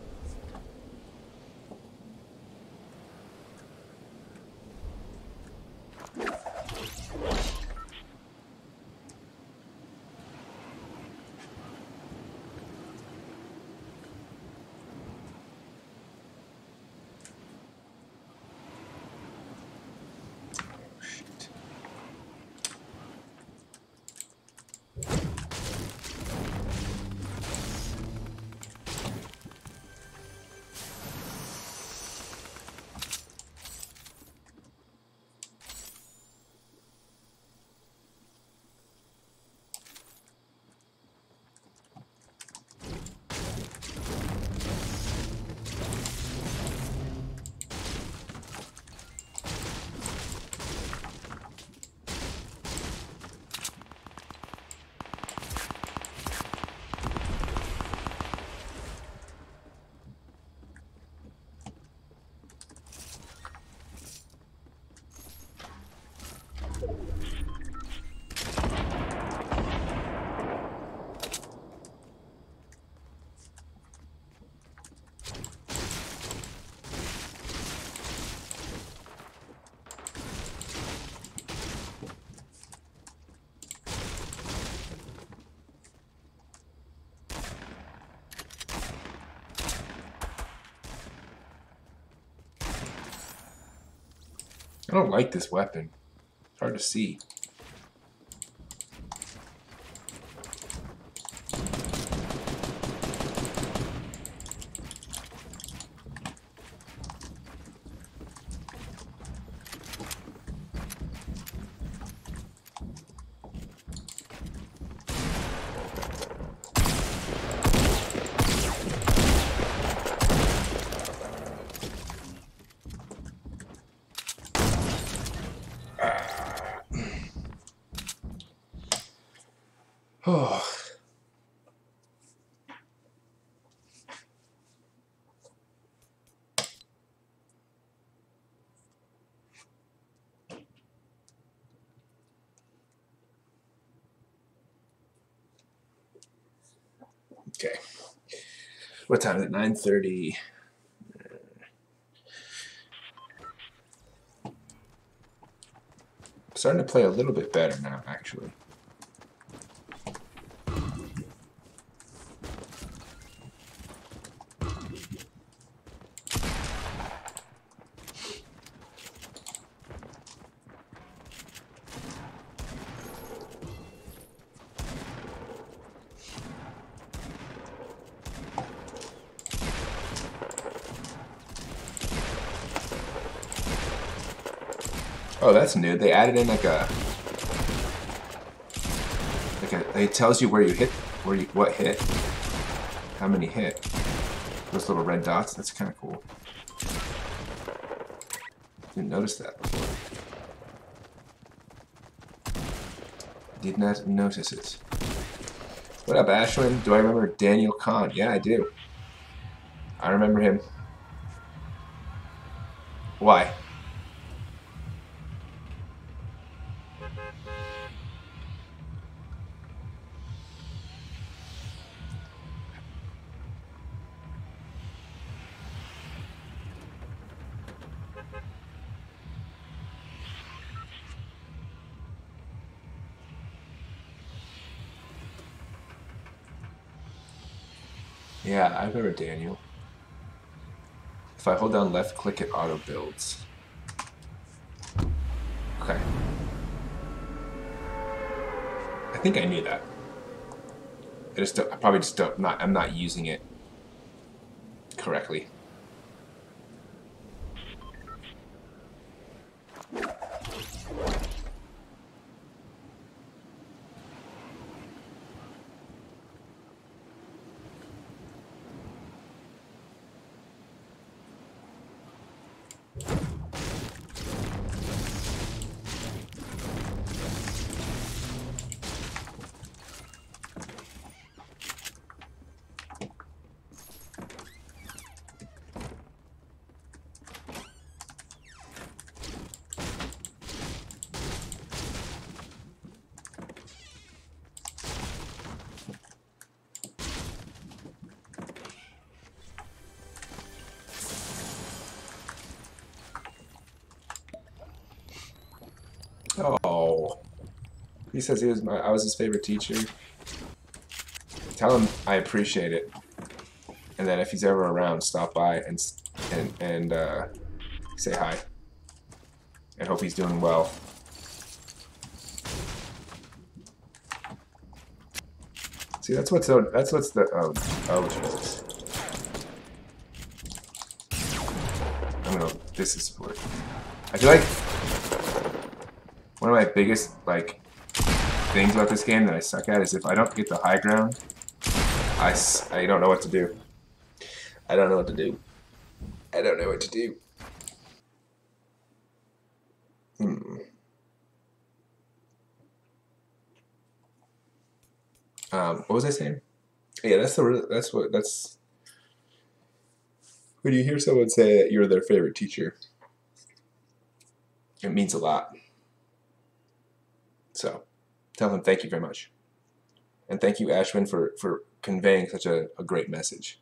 I don't like this weapon. It's hard to see. Oh. Okay. What time is it? 9:30. Starting to play a little bit better now, actually. Oh, that's new. They added in it tells you where you hit, what hit, how many hit. Those little red dots. That's kind of cool. Didn't notice that before. Did not notice it. What up, Ashwin? Do I remember Daniel Kahn? Yeah, I do. I remember him. Why? Yeah, I remember Daniel. If I hold down left click, it auto builds. Okay. I think I knew that. I probably just don't, I'm not using it correctly. He says I was his favorite teacher. Tell him I appreciate it, and then if he's ever around, stop by and say hi, and hope he's doing well. See, that's what's the oh Jesus. I'm gonna dissupport. I feel like one of my biggest like things about this game that I suck at is if I don't get the high ground, I don't know what to do. I don't know what to do. I don't know what to do. What was I saying? Yeah, that's when you hear someone say that you're their favorite teacher, it means a lot. So, tell them thank you very much. And thank you, Ashwin, for conveying such a great message.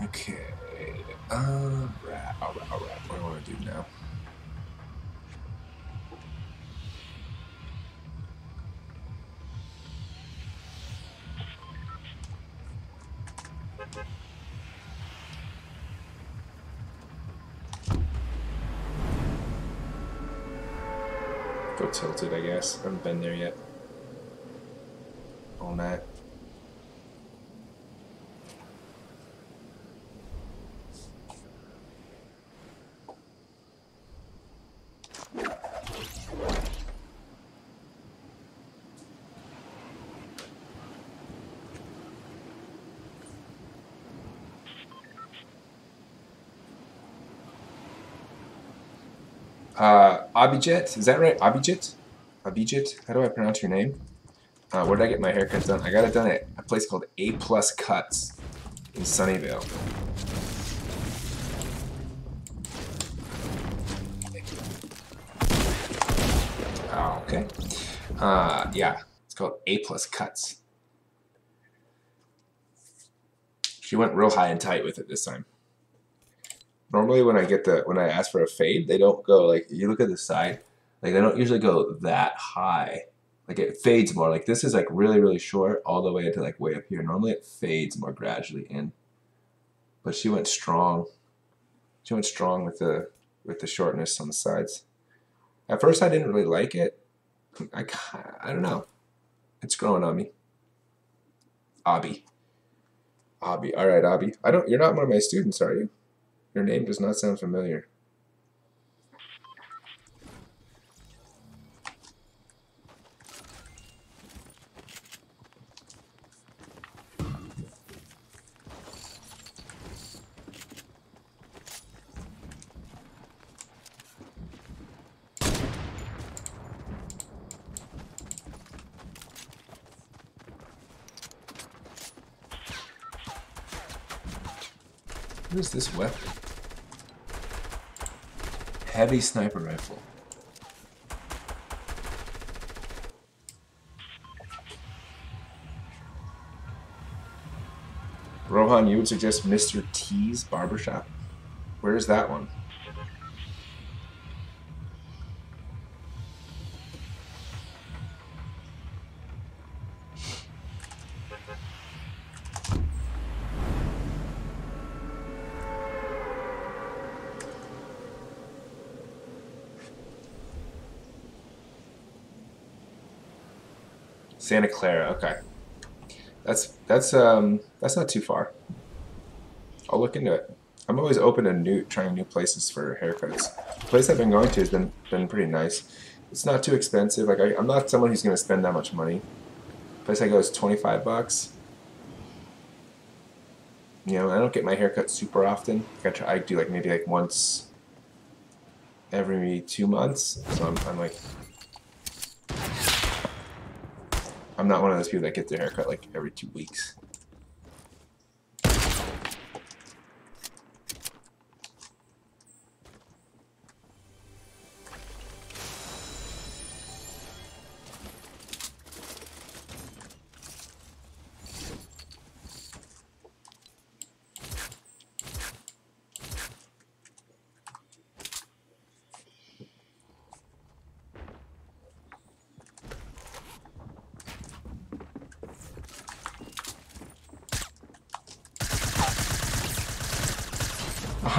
Okay. Alright. What do I want to do now? Go Tilted, I guess. I haven't been there yet. All night. Abhijit, is that right? Abhijit? Abhijit? How do I pronounce your name? Where did I get my haircut done? I got it done at a place called A+ Cuts in Sunnyvale. Oh, okay. Yeah, it's called A+ Cuts. She went real high and tight with it this time. Normally when I ask for a fade, they don't go like, you look at the side, like they don't usually go that high. Like it fades more. Like this is like really, really short all the way to like way up here. Normally it fades more gradually in. But she went strong. She went strong with the shortness on the sides. At first I didn't really like it. I don't know. It's growing on me. Abby. Abby. Alright, Abby. You're not one of my students, are you? Your name does not sound familiar. What is this weapon? Heavy sniper rifle. Rohan, you would suggest Mr. T's Barbershop? Where is that one? Santa Clara, okay. That's not too far. I'll look into it. I'm always open to trying new places for haircuts. The place I've been going to has been pretty nice. It's not too expensive. Like I'm not someone who's gonna spend that much money. The place I go is $25. You know, I don't get my hair cut super often. I do like maybe like once every 2 months. So I'm like, I'm not one of those people that get their hair cut like every 2 weeks.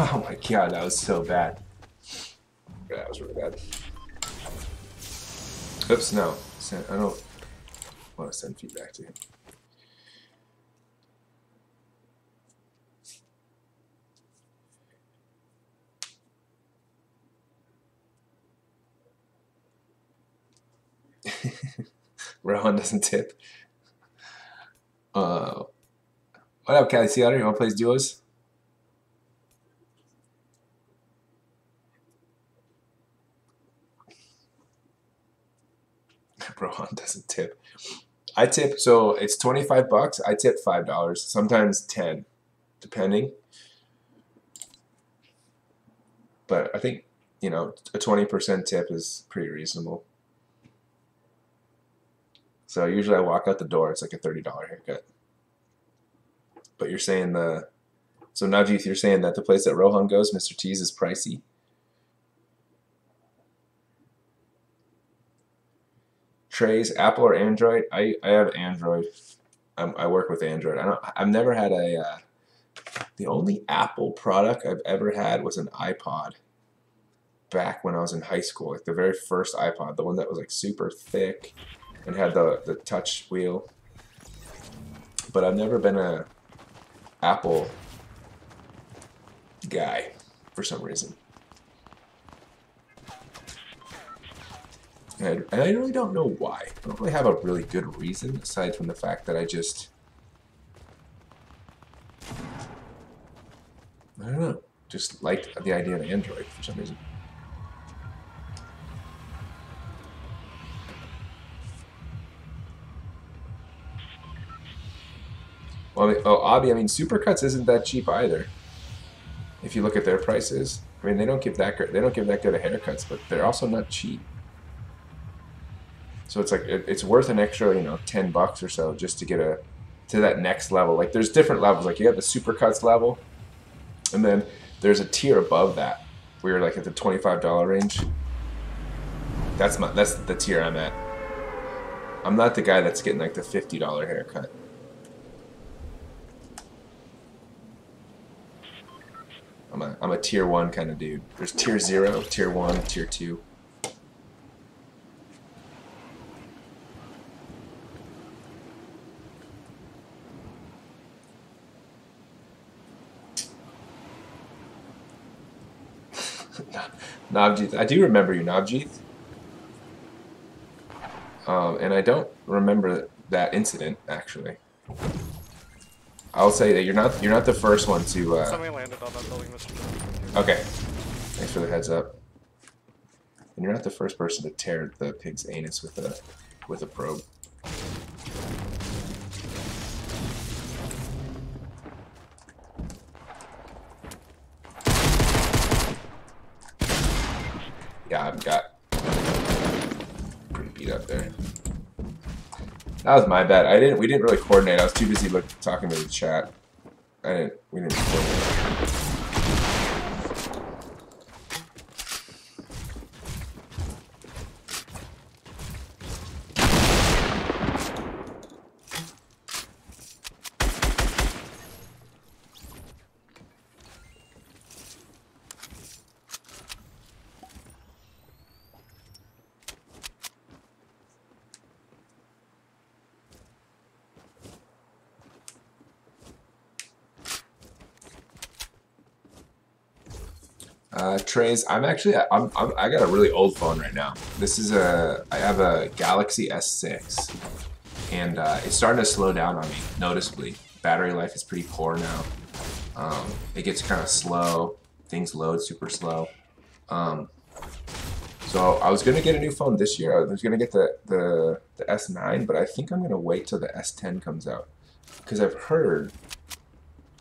Oh my god, that was so bad. That was really bad. Oops, no. I don't want to send feedback to him. Rohan doesn't tip. What up, Cali Seattle? You want to play duos? Rohan doesn't tip. I tip, so it's 25 bucks. I tip $5, sometimes 10, depending. But I think, you know, a 20% tip is pretty reasonable. So usually I walk out the door, it's like a $30 haircut. But you're saying so Najith, you're saying that the place that Rohan goes, Mr. T's, is pricey. Trays, Apple or Android? I have Android. I work with Android. I've never had the only Apple product I've ever had was an iPod. Back when I was in high school, like the very first iPod, the one that was like super thick and had the touch wheel. But I've never been a Apple guy for some reason. And I really don't know why. I don't really have a really good reason aside from the fact that I don't know, just liked the idea of Android for some reason. Well, I mean, Obby, I mean, Supercuts isn't that cheap either. If you look at their prices, I mean, they don't give that good of haircuts, but they're also not cheap. So it's like it's worth an extra, you know, 10 bucks or so just to get to that next level. Like there's different levels. Like you have the Supercuts level, and then there's a tier above that where you're like at the $25 range. That's the tier I'm at. I'm not the guy that's getting like the $50 haircut. I'm a tier 1 kind of dude. There's tier 0, tier 1, tier 2. Navjeet, I do remember you, Navjeet. And I don't remember that incident actually. I'll say that you're not the first one to. Somebody landed on that building, Mr. Okay, thanks for the heads up. And you're not the first person to tear the pig's anus with a probe. Yeah, I've got pretty beat up there. That was my bad. We didn't really coordinate. I was too busy talking to the chat. We didn't coordinate. Trays, I got a really old phone right now. I have a Galaxy S6, and it's starting to slow down on me noticeably. Battery life is pretty poor now. It gets kind of slow. Things load super slow. So I was gonna get a new phone this year. I was gonna get the S9, but I think I'm gonna wait till the S10 comes out because I've heard.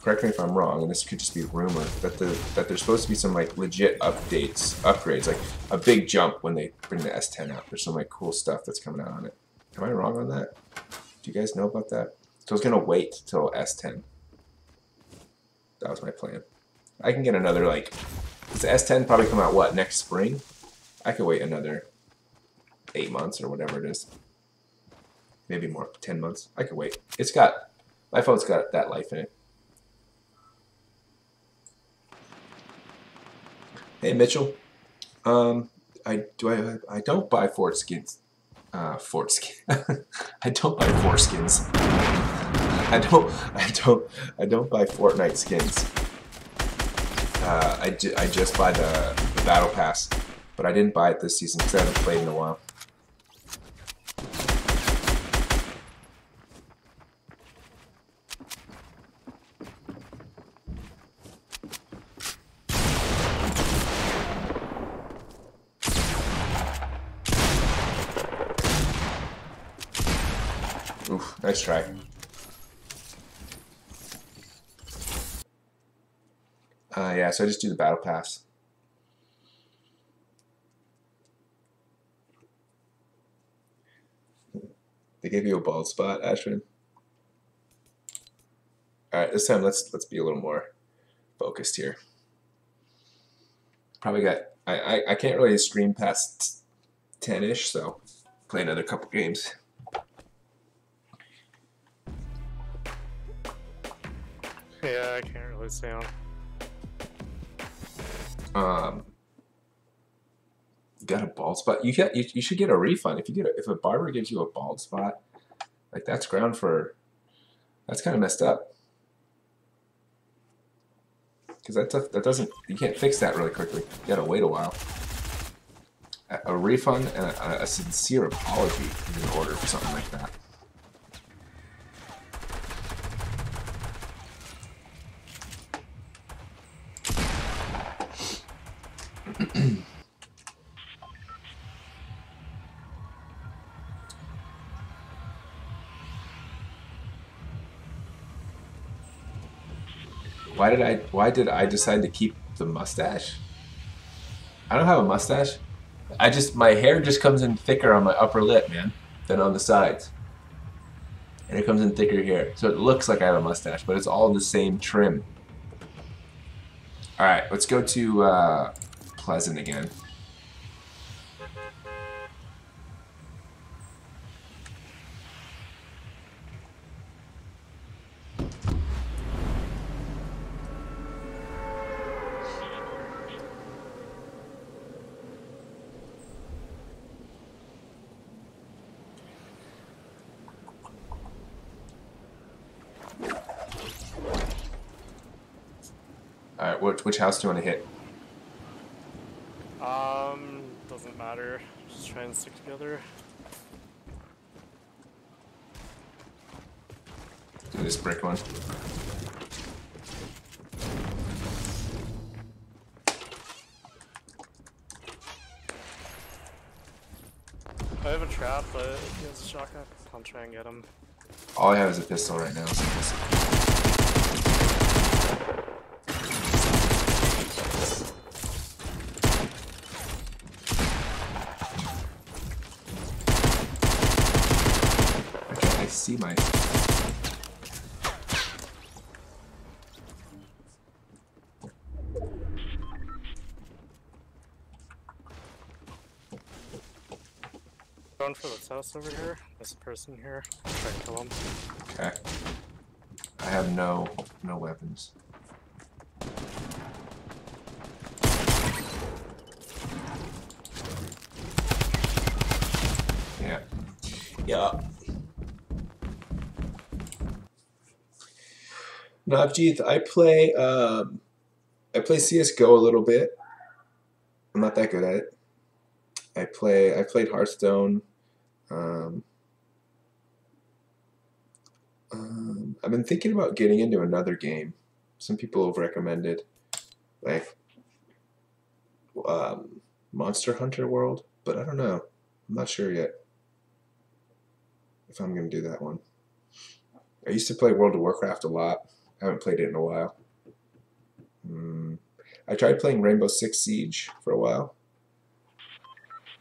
Correct me if I'm wrong, and this could just be rumor, that there's supposed to be some like legit upgrades, like a big jump when they bring the S10 out. There's some like cool stuff that's coming out on it. Am I wrong on that? Do you guys know about that? So I was gonna wait till S10. That was my plan. I can get another like, does the S10 probably come out what, next spring? I could wait another 8 months or whatever it is. Maybe more, 10 months. I could wait. It's got, my phone's got that life in it. Hey Mitchell, I don't buy Fort skins. I don't buy foreskins. I don't buy Fortnite skins. I just buy the battle pass, but I didn't buy it this season because I haven't played in a while. Oof, nice try. Yeah, so I just do the battle pass. They gave you a bald spot, Ashwin. All right, this time let's be a little more focused here. Probably got I can't really stream past 10-ish, so play another couple games. Yeah, I can't really say on. You got a bald spot. You should get a refund if a barber gives you a bald spot. Like that's kind of messed up. Because that doesn't, you can't fix that really quickly. You gotta wait a while. A refund and a sincere apology is in order for something like that. Why did I decide to keep the mustache? I don't have a mustache. My hair just comes in thicker on my upper lip, man, than on the sides. And it comes in thicker here. So it looks like I have a mustache, but it's all the same trim. Alright, let's go to Pleasant again. Alright, which house do you want to hit? Doesn't matter. Just try and stick together. Do this brick one. I have a trap, but he has a shotgun. I'll try and get him. All I have is a pistol right now. So I see my... Going for this house over here. There's a person here. I'll try and kill him. Okay. I have no weapons. Yeah. Yeah. Navjeet, I play CS:GO a little bit. I'm not that good at it. I played Hearthstone. I've been thinking about getting into another game. Some people have recommended like Monster Hunter World, but I don't know. I'm not sure yet if I'm gonna do that one. I used to play World of Warcraft a lot. I haven't played it in a while. I tried playing Rainbow Six Siege for a while.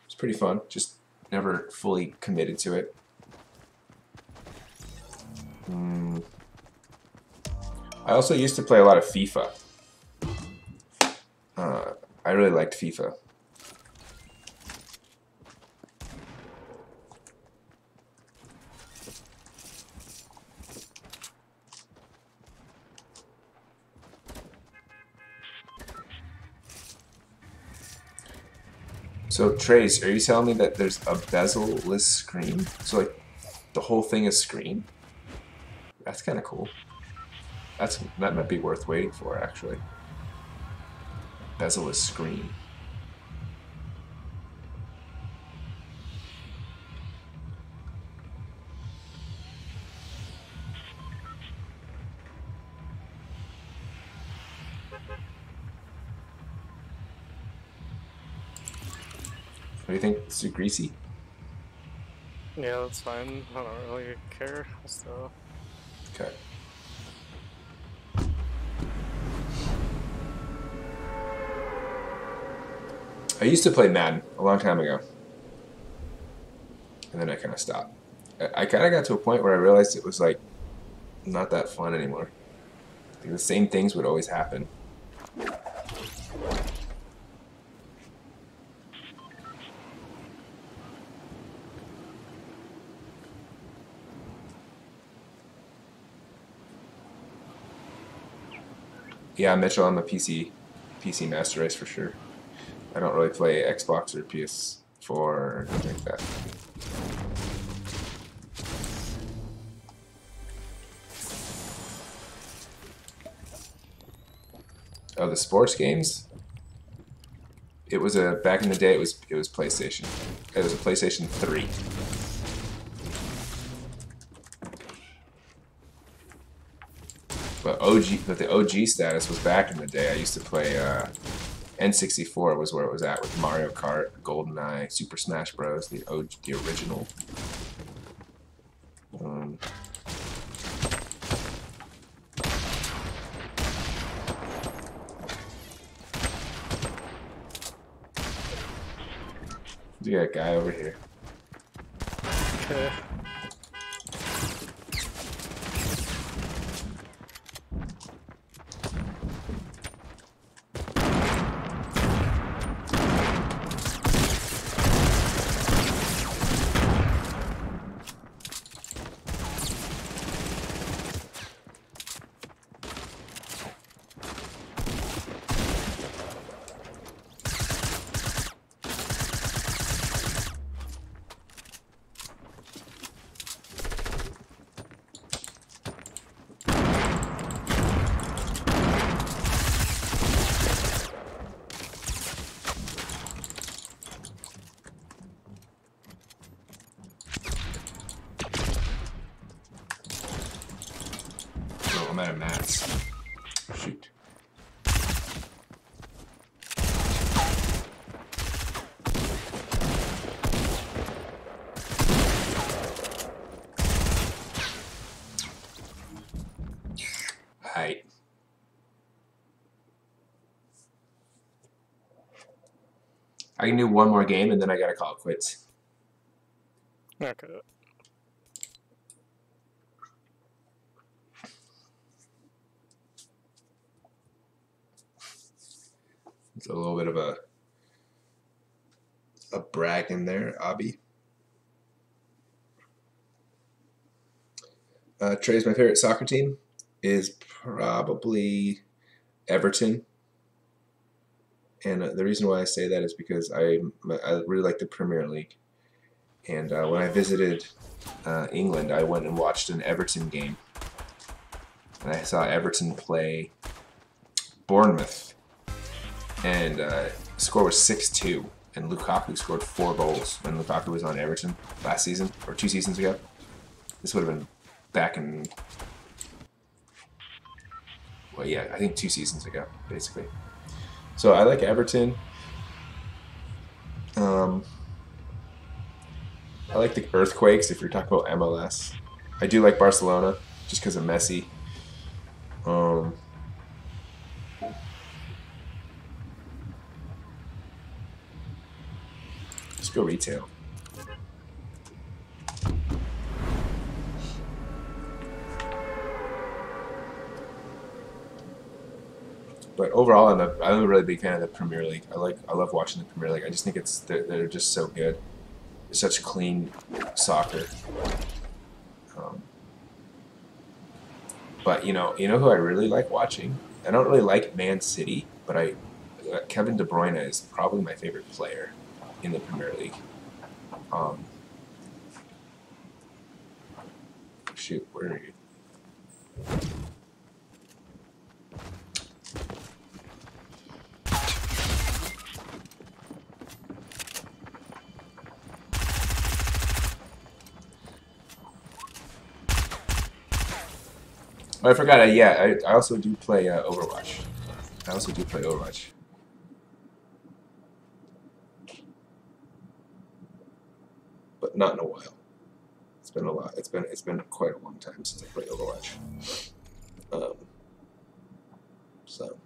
It's pretty fun. Just never fully committed to it. I also used to play a lot of FIFA. I really liked FIFA. So Trace, are you telling me that there's a bezel-less screen? So like the whole thing is screen? That's kind of cool. That might be worth waiting for, actually. Bezel-less screen. What do you think? It's too greasy? Yeah, that's fine. I don't really care. So. Okay. I used to play Madden a long time ago, and then I kind of stopped. I kind of got to a point where I realized it was like not that fun anymore. Like, the same things would always happen. Yeah, Mitchell, I'm a PC master race for sure. I don't really play Xbox or PS4 or anything like that. Oh, the sports games? It was back in the day. It was PlayStation. It was a PlayStation 3. But the OG status was back in the day. I used to play N64 was where it was at with Mario Kart, GoldenEye, Super Smash Bros. The original. You got a guy over here. Okay. I'm out of mats. Shoot. Right. I can do one more game and then I gotta call it quits. Okay. It's a little bit of a brag in there, Abby. Trey's my favorite soccer team is probably Everton. And the reason why I say that is because I really like the Premier League. And when I visited England, I went and watched an Everton game. And I saw Everton play Bournemouth. And the score was 6-2. And Lukaku scored 4 goals when Lukaku was on Everton last season, or 2 seasons ago. This would have been back in... well, yeah, I think 2 seasons ago, basically. So I like Everton. I like the Earthquakes if you're talking about MLS. I do like Barcelona just because of Messi. Um, let's go retail. But overall, I'm a really big fan of the Premier League. I love watching the Premier League. I just think they're just so good. It's such clean soccer. Um, but you know who I really like watching. I don't really like Man City, but Kevin De Bruyne is probably my favorite player in the Premier League. Shoot, where are you? Oh, I forgot. I also do play Overwatch. I also do play Overwatch. But not in a while. It's been a lot. It's been quite a long time since I played Overwatch. So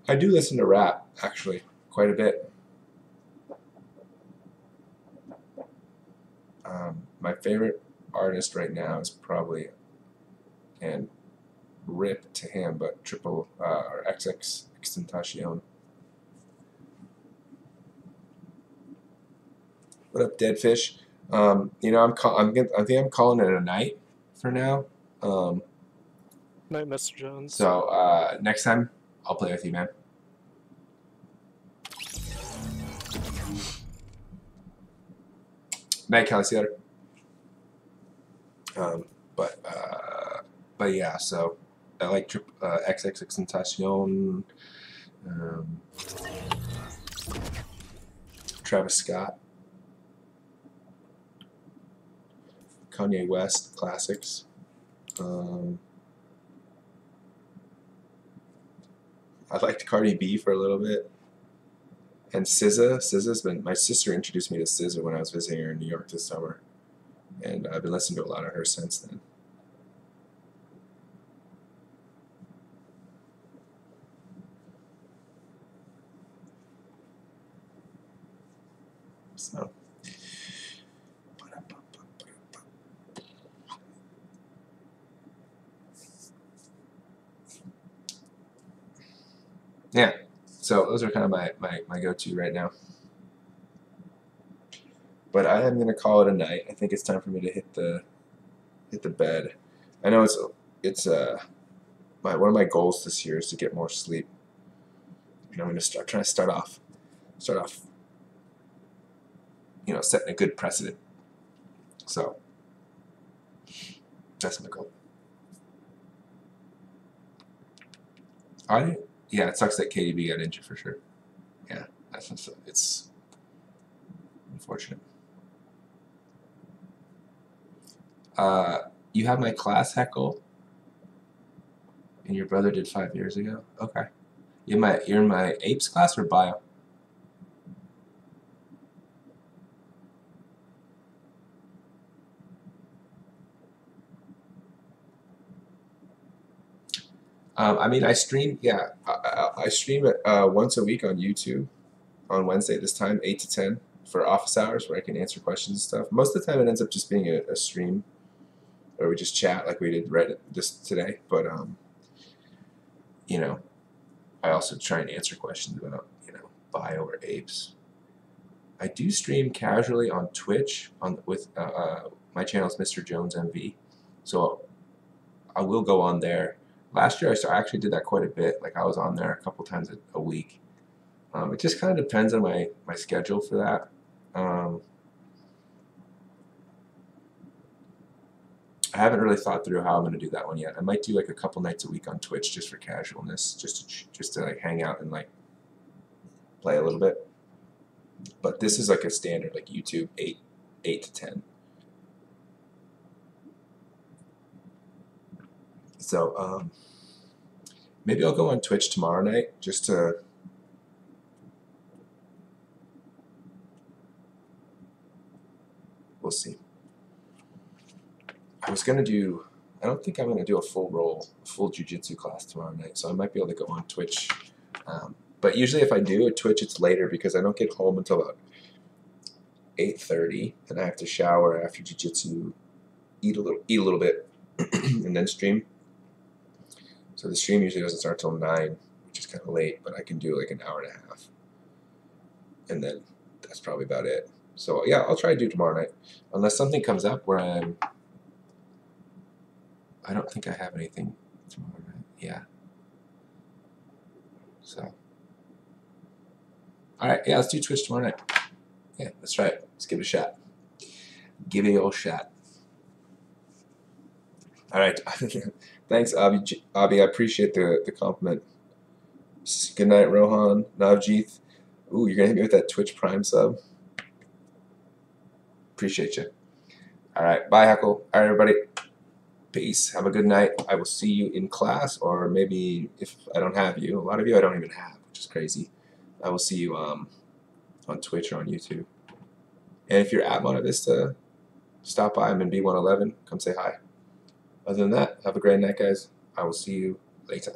I do listen to rap actually quite a bit. My favorite artist right now is probably, and rip to him, but or XX Extentacion. What up, Deadfish? You know, I think I'm calling it a night for now. Night, Mr. Jones. So next time I'll play with you, man. Night, Calciator. But yeah, so I like XX Extentacion, Travis Scott, Kanye West, classics. I liked Cardi B for a little bit. And SZA. SZA's been, my sister introduced me to SZA when I was visiting her in New York this summer. And I've been listening to a lot of her since then. So. Yeah. So those are kind of my go-to right now. But I am gonna call it a night. I think it's time for me to hit the bed. I know it's one of my goals this year is to get more sleep. And I'm gonna trying to start off, you know, setting a good precedent. So that's my goal. Yeah, it sucks that KDB got injured for sure. Yeah, it's unfortunate. You have my class, Heckle, and your brother did 5 years ago. Okay, you're in my apes class or bio? I mean, I stream. Yeah, I stream it once a week on YouTube on Wednesday. This time, 8 to 10 for office hours, where I can answer questions and stuff. Most of the time, it ends up just being a stream, or we just chat like we did right just today. But you know, I also try and answer questions about bio or apes. I do stream casually on Twitch with my channel is Mr. Jones MV, so I will go on there. Last year I actually did that quite a bit. Like I was on there a couple times a week. It just kind of depends on my schedule for that. I haven't really thought through how I'm going to do that one yet. I might do like a couple nights a week on Twitch just for casualness, just to like hang out and like play a little bit. But this is like a standard like YouTube 8 to 10. So maybe I'll go on Twitch tomorrow night just to. We'll see. I was gonna do. I don't think I'm gonna do a full jiu-jitsu class tomorrow night, so I might be able to go on Twitch. But usually, if I do a Twitch, it's later because I don't get home until about 8:30, and I have to shower after jiu-jitsu, eat a little bit, and then stream. So the stream usually doesn't start till 9, which is kind of late, but I can do like an hour and a half, and then that's probably about it. So yeah, I'll try to do tomorrow night, unless something comes up where I don't think I have anything tomorrow night. Yeah. So. All right. Yeah, let's do Twitch tomorrow night. Yeah, let's try it. Let's give it a shot. Give it a old shot. All right. Thanks, Abhi. Abhi, I appreciate the compliment. Good night, Rohan. Navjeet. Ooh, you're going to hit me with that Twitch Prime sub? Appreciate you. All right. Bye, Heckle. All right, everybody. Peace. Have a good night. I will see you in class, or maybe if I don't have you. A lot of you I don't even have, which is crazy. I will see you on Twitch or on YouTube. And if you're at Monte Vista, stop by. I'm in B111. Come say hi. Other than that, have a great night, guys. I will see you later.